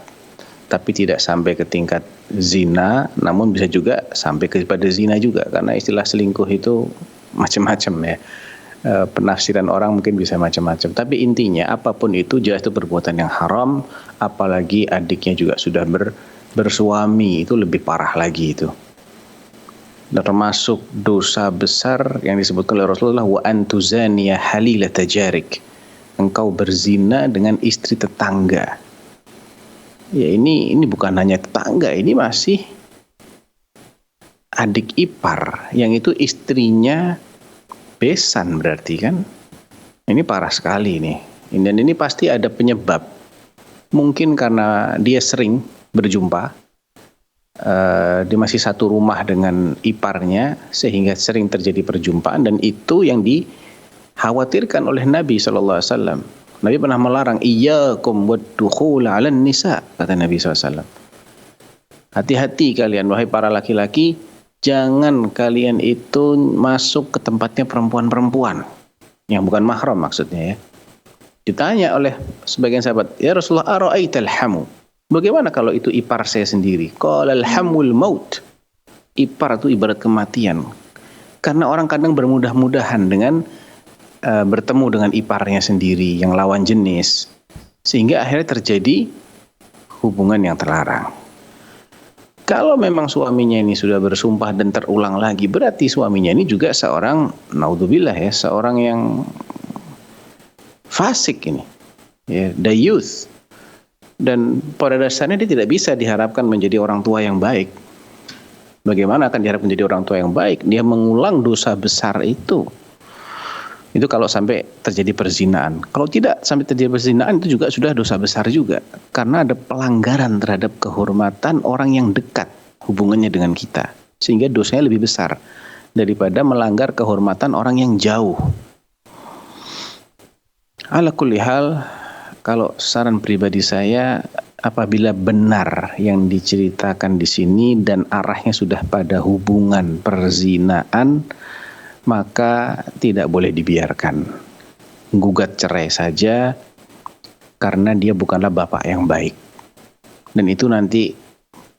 tapi tidak sampai ke tingkat zina, namun bisa juga sampai kepada zina juga, karena istilah selingkuh itu macam-macam ya. Penafsiran orang mungkin bisa macam-macam, tapi intinya apapun itu jelas itu perbuatan yang haram, apalagi adiknya juga sudah bersuami, itu lebih parah lagi itu. Dan termasuk dosa besar yang disebutkan oleh Rasulullah, wa antuzaniya halilata jarik, engkau berzina dengan istri tetangga. Ya ini bukan hanya tetangga, ini masih adik ipar yang itu istrinya besan, berarti kan ini parah sekali nih. Dan ini pasti ada penyebab, mungkin karena dia sering berjumpa, dia masih satu rumah dengan iparnya sehingga sering terjadi perjumpaan, dan itu yang dikhawatirkan oleh Nabi SAW. Nabi pernah melarang, iyyakum waddukhul 'alan nisa, kata Nabi SAW. Hati-hati kalian wahai para laki-laki, jangan kalian itu masuk ke tempatnya perempuan-perempuan yang bukan mahram maksudnya ya. Ditanya oleh sebagian sahabat, ya Rasulullah, ara'aital hamu, bagaimana kalau itu ipar saya sendiri? Qala al-hamul maut, ipar itu ibarat kematian. Karena orang kadang bermudah-mudahan dengan bertemu dengan iparnya sendiri yang lawan jenis, sehingga akhirnya terjadi hubungan yang terlarang. Kalau memang suaminya ini sudah bersumpah dan terulang lagi, berarti suaminya ini juga seorang, naudzubillah ya, seorang yang fasik ini, ya, dayuth. Dan pada dasarnya dia tidak bisa diharapkan menjadi orang tua yang baik. Bagaimana akan diharapkan menjadi orang tua yang baik? Dia mengulang dosa besar itu Itu kalau sampai terjadi perzinaan. Kalau tidak sampai terjadi perzinaan itu juga sudah dosa besar juga. Karena ada pelanggaran terhadap kehormatan orang yang dekat hubungannya dengan kita. Sehingga dosanya lebih besar daripada melanggar kehormatan orang yang jauh. Ala kulli hal, kalau saran pribadi saya, apabila benar yang diceritakan di sini dan arahnya sudah pada hubungan perzinaan, maka tidak boleh dibiarkan. Gugat cerai saja karena dia bukanlah bapak yang baik. Dan itu nanti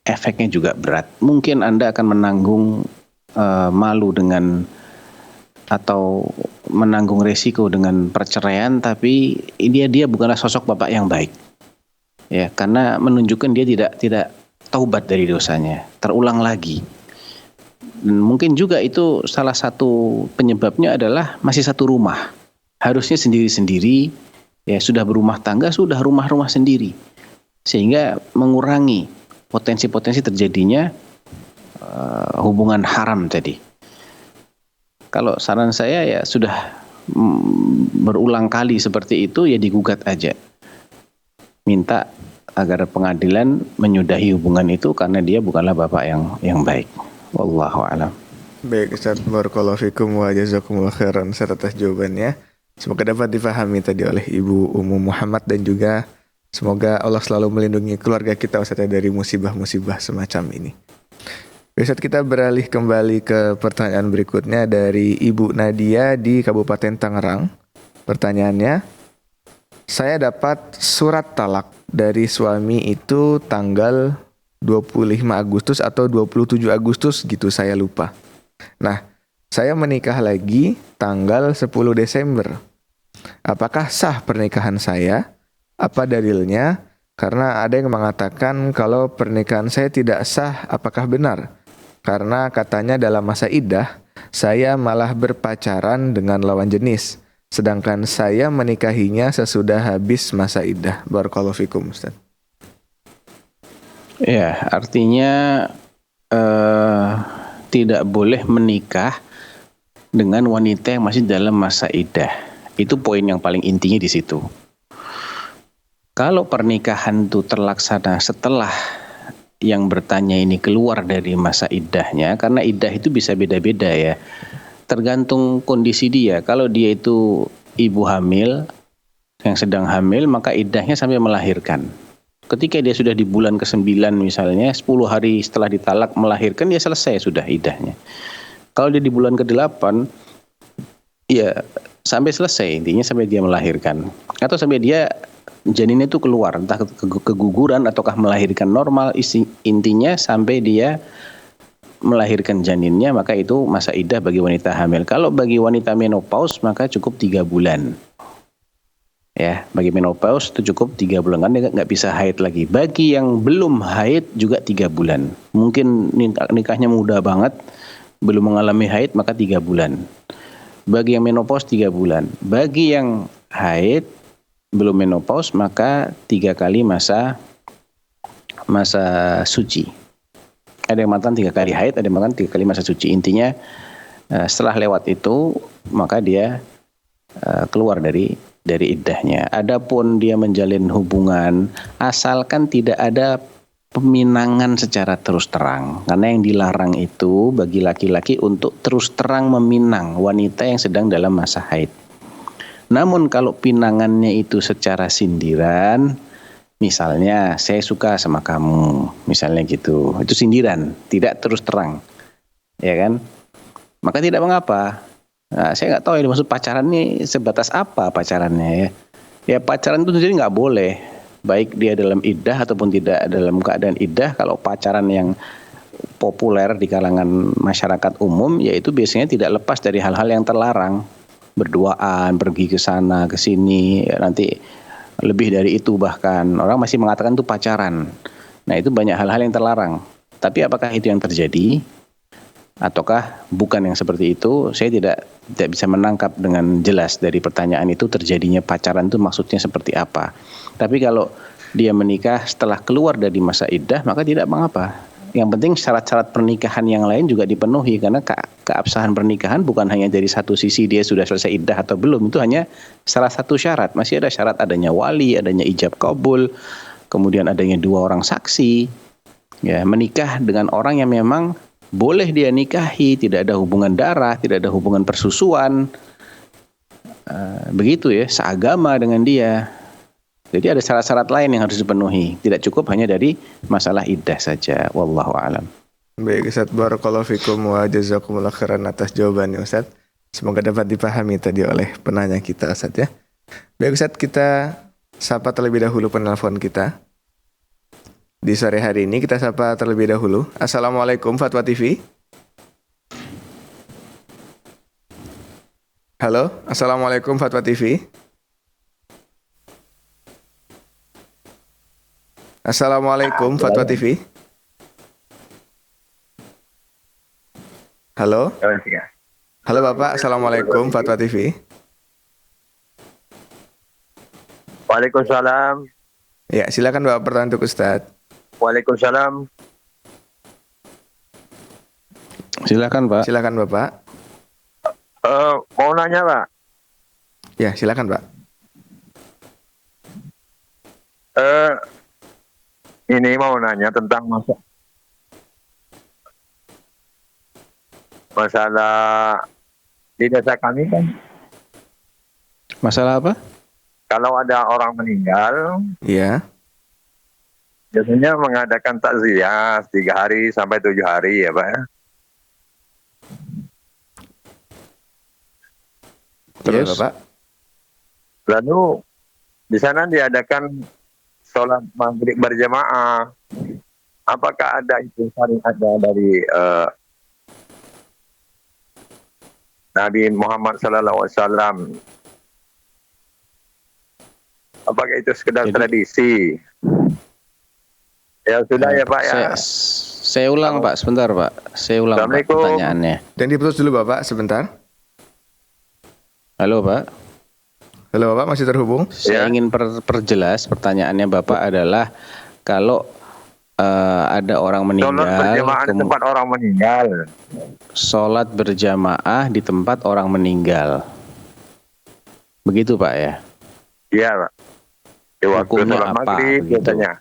efeknya juga berat. Mungkin Anda akan menanggung malu dengan atau menanggung resiko dengan perceraian, tapi dia bukanlah sosok bapak yang baik. Ya, karena menunjukkan dia tidak taubat dari dosanya, terulang lagi. Dan mungkin juga itu salah satu penyebabnya adalah masih satu rumah. Harusnya sendiri-sendiri, ya sudah berumah tangga, sudah rumah-rumah sendiri. Sehingga mengurangi potensi-potensi terjadinya hubungan haram tadi. Kalau saran saya ya sudah berulang kali seperti itu, ya digugat aja. Minta agar pengadilan menyudahi hubungan itu karena dia bukanlah bapak yang baik. Wallahu a'lam. Baik Ustaz, barakallahu fikum wa jazakumullah khairan atas jawabannya. Semoga dapat difahami tadi oleh Ibu Umu Muhammad, dan juga semoga Allah selalu melindungi keluarga kita Ustaz dari musibah-musibah semacam ini. Ustaz, kita beralih kembali ke pertanyaan berikutnya dari Ibu Nadia di Kabupaten Tangerang. Pertanyaannya, saya dapat surat talak dari suami itu tanggal 25 Agustus atau 27 Agustus gitu, saya lupa. Nah, saya menikah lagi tanggal 10 Desember. Apakah sah pernikahan saya? Apa dalilnya? Karena ada yang mengatakan kalau pernikahan saya tidak sah, apakah benar? Karena katanya dalam masa iddah, saya malah berpacaran dengan lawan jenis. Sedangkan saya menikahinya sesudah habis masa iddah. Barakallahu fikum, Ustaz. Ya, artinya tidak boleh menikah dengan wanita yang masih dalam masa iddah. Itu poin yang paling intinya di situ. Kalau pernikahan itu terlaksana setelah yang bertanya ini keluar dari masa iddahnya, karena iddah itu bisa beda-beda ya. Tergantung kondisi dia. Kalau dia itu ibu hamil, yang sedang hamil, maka iddahnya sampai melahirkan. Ketika dia sudah di bulan ke-9 misalnya, 10 hari setelah ditalak melahirkan, dia selesai sudah iddahnya. Kalau dia di bulan ke-8, ya sampai selesai, intinya sampai dia melahirkan. Atau sampai dia janinnya itu keluar, entah keguguran ataukah melahirkan normal, intinya sampai dia melahirkan janinnya, maka itu masa iddah bagi wanita hamil. Kalau bagi wanita menopause, maka cukup 3 bulan. Ya, bagi menopause itu cukup 3 bulan, kan dia nggak bisa haid lagi. Bagi yang belum haid juga 3 bulan. Mungkin nikahnya muda banget, belum mengalami haid, maka 3 bulan. Bagi yang menopause 3 bulan. Bagi yang haid belum menopause, maka 3 kali masa suci. Ada yang mengatakan 3 kali haid, ada yang mengatakan 3 kali masa suci. Intinya setelah lewat itu, maka dia keluar dari iddahnya. Adapun dia menjalin hubungan, asalkan tidak ada peminangan secara terus terang. Karena yang dilarang itu bagi laki-laki untuk terus terang meminang wanita yang sedang dalam masa haid. Namun kalau pinangannya itu secara sindiran, misalnya saya suka sama kamu, misalnya gitu, itu sindiran, tidak terus terang, ya kan? Maka tidak mengapa. Nah, saya nggak tahu ini maksud pacaran ini sebatas apa pacarannya ya. Ya pacaran itu sendiri nggak boleh, baik dia dalam iddah ataupun tidak dalam keadaan iddah. Kalau pacaran yang populer di kalangan masyarakat umum, yaitu biasanya tidak lepas dari hal-hal yang terlarang, berduaan, pergi ke sana ke sini, ya, nanti lebih dari itu bahkan orang masih mengatakan itu pacaran. Nah itu banyak hal-hal yang terlarang. Tapi apakah itu yang terjadi? Ataukah bukan yang seperti itu? Saya tidak bisa menangkap dengan jelas dari pertanyaan itu terjadinya pacaran itu maksudnya seperti apa. Tapi kalau dia menikah setelah keluar dari masa iddah, maka tidak mengapa. Yang penting syarat-syarat pernikahan yang lain juga dipenuhi, karena keabsahan pernikahan bukan hanya dari satu sisi dia sudah selesai iddah atau belum, itu hanya salah satu syarat. Masih ada syarat adanya wali, adanya ijab kabul, kemudian adanya 2 orang saksi. Ya, menikah dengan orang yang memang boleh dia nikahi, tidak ada hubungan darah, tidak ada hubungan persusuan. Begitu ya, seagama dengan dia. Jadi ada syarat-syarat lain yang harus dipenuhi. Tidak cukup hanya dari masalah iddah saja. Wallahu a'lam. Baik Ustaz, barakallahu fikum wa jazakumullah khairan atas jawabannya Ustaz. Semoga dapat dipahami tadi oleh penanya kita Ustaz ya. Baik Ustaz, kita sapa terlebih dahulu penelpon kita. Di sore hari ini kita sapa terlebih dahulu. Assalamualaikum Fatwa TV. Halo, Assalamualaikum Fatwa TV. Assalamualaikum Fatwa TV. Halo. Halo Bapak, Assalamualaikum Fatwa TV. Waalaikumsalam. Ya, silakan Bapak pertanyaan untuk Ustaz. Waalaikumsalam. Silakan Pak. Silakan Bapak. Mau nanya Pak. Ya, silakan Pak. Ini mau nanya tentang masalah di desa kami kan. Masalah apa? Kalau ada orang meninggal, Iya. biasanya mengadakan takziah 3 hari sampai 7 hari ya Pak ya. Terus Bapak. Lalu di sana diadakan sholat maghrib berjamaah. Apakah ada itu syariatnya dari Nabi Muhammad SAW? Apakah itu sekedar tradisi? Ya sudah ya Pak ya. Saya ulang Pak, sebentar Pak. Saya ulang Pak, pertanyaannya. Dan diputus dulu Bapak sebentar. Halo Pak. Halo Bapak, masih terhubung? Saya ingin perjelas pertanyaannya Bapak adalah kalau ada orang meninggal, sholat berjamaah di tempat orang meninggal. Sholat berjamaah di tempat orang meninggal. Begitu Pak ya? Iya Pak. Di waktu Hukumnya sholat apa, maghrib begitu? biasanya.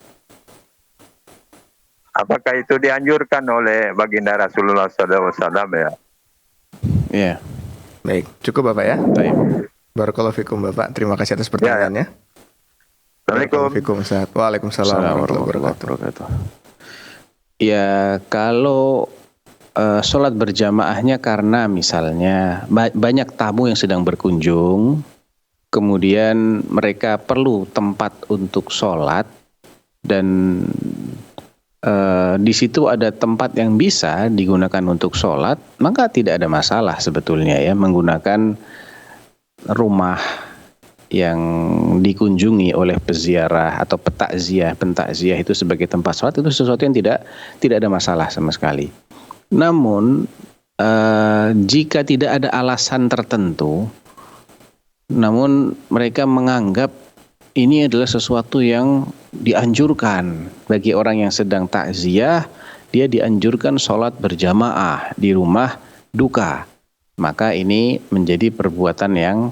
Apakah itu dianjurkan oleh baginda Rasulullah SAW ya? Iya. Baik, cukup Bapak ya. Baik. Barakallahu fikum Bapak. Terima kasih atas pertanyaannya. Assalamualaikum. Ustaz. Waalaikumsalam warahmatullahi wabarakatuh. Ya, kalau sholat berjamaahnya karena misalnya banyak tamu yang sedang berkunjung, kemudian mereka perlu tempat untuk sholat, dan di situ ada tempat yang bisa digunakan untuk sholat, maka tidak ada masalah sebetulnya ya menggunakan rumah yang dikunjungi oleh peziarah atau pentakziah itu sebagai tempat sholat, itu sesuatu yang tidak ada masalah sama sekali. Namun jika tidak ada alasan tertentu, namun mereka menganggap ini adalah sesuatu yang dianjurkan bagi orang yang sedang takziah, dia dianjurkan sholat berjamaah di rumah duka, maka ini menjadi perbuatan yang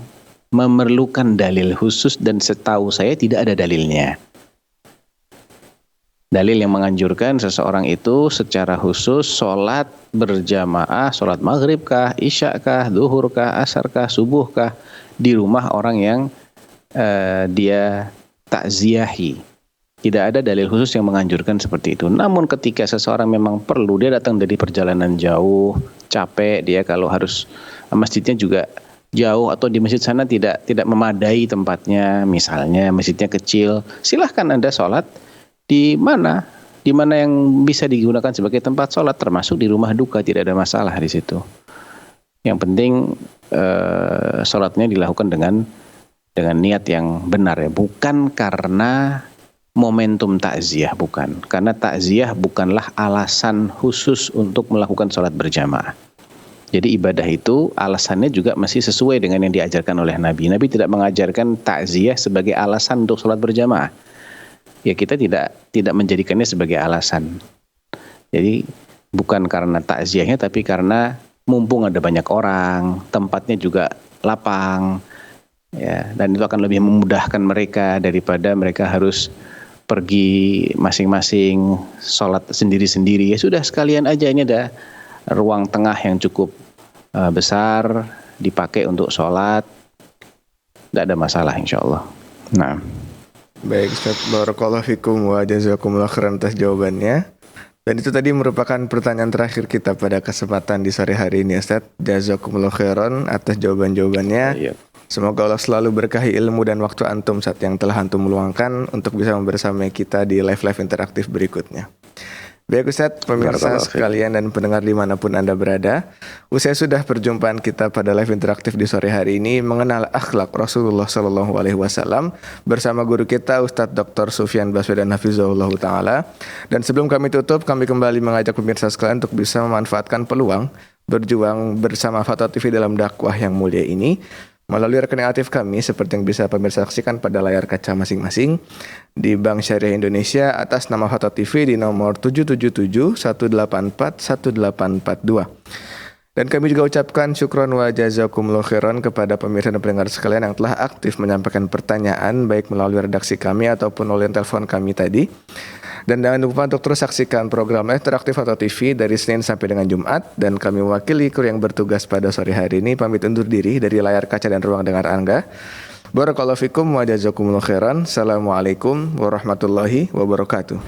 memerlukan dalil khusus, dan setahu saya tidak ada dalilnya. Dalil yang menganjurkan seseorang itu secara khusus sholat berjamaah, sholat maghrib kah, isya kah, duhur kah, asar kah, subuh kah, di rumah orang yang dia takziahi. Tidak ada dalil khusus yang menganjurkan seperti itu. Namun ketika seseorang memang perlu, dia datang dari perjalanan jauh, capek, dia kalau harus masjidnya juga jauh atau di masjid sana tidak memadai tempatnya, misalnya masjidnya kecil, silahkan Anda sholat di mana yang bisa digunakan sebagai tempat sholat, termasuk di rumah duka, tidak ada masalah di situ. Yang penting sholatnya dilakukan dengan niat yang benar ya, bukan karena momentum takziah, bukan. Karena takziah bukanlah alasan khusus untuk melakukan sholat berjamaah. Jadi ibadah itu alasannya juga masih sesuai dengan yang diajarkan oleh Nabi. Nabi tidak mengajarkan takziah sebagai alasan untuk sholat berjamaah. Ya, kita tidak menjadikannya sebagai alasan. Jadi bukan karena takziahnya, tapi karena mumpung ada banyak orang, tempatnya juga lapang, ya, dan itu akan lebih memudahkan mereka daripada mereka harus pergi masing-masing sholat sendiri-sendiri. Ya sudah, sekalian aja, ini ada ruang tengah yang cukup besar dipakai untuk sholat, tidak ada masalah insya Allah. Nah, baik Ustaz, barakallahu fikum wa jazakumullah khairan atas jawabannya. Dan itu tadi merupakan pertanyaan terakhir kita pada kesempatan di sore hari ini Ustaz. Jazakumullah khairan atas jawaban-jawabannya. iya. Semoga Allah selalu berkahi ilmu dan waktu antum Ustaz yang telah antum luangkan untuk bisa membersamai kita di live-live interaktif berikutnya. Baik Ustaz, pemirsa sekalian dan pendengar dimanapun Anda berada, usai sudah perjumpaan kita pada live interaktif di sore hari ini mengenal akhlak Rasulullah SAW bersama guru kita Ustadz Dr. Sufyan Baswedan Hafizahullah Ta'ala. Dan sebelum kami tutup, kami kembali mengajak pemirsa sekalian untuk bisa memanfaatkan peluang berjuang bersama Fatwa TV dalam dakwah yang mulia ini melalui rekening aktif kami seperti yang bisa pemirsa saksikan pada layar kaca masing-masing di Bank Syariah Indonesia atas nama Fatwa TV di nomor 777-184-1842. Dan kami juga ucapkan syukron wa jazakumullah khairan kepada pemirsa dan pendengar sekalian yang telah aktif menyampaikan pertanyaan baik melalui redaksi kami ataupun oleh telepon kami tadi. Dan jangan lupa untuk terus saksikan program interaktif Fatwa TV dari Senin sampai dengan Jumat. Dan kami mewakili kru yang bertugas pada sore hari ini pamit undur diri dari layar kaca dan ruang dengar Anda. Barakallahu fikum wa jazakumullah khairan. Assalamualaikum warahmatullahi wabarakatuh.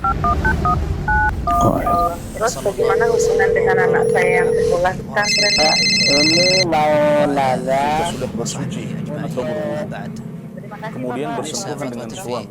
Terus bagaimana hubungan dengan anak saya yang sekolah di pesantren? Ini mau nanya. Sudah bersuci atau berwudu, kemudian bersentuhan dengan suami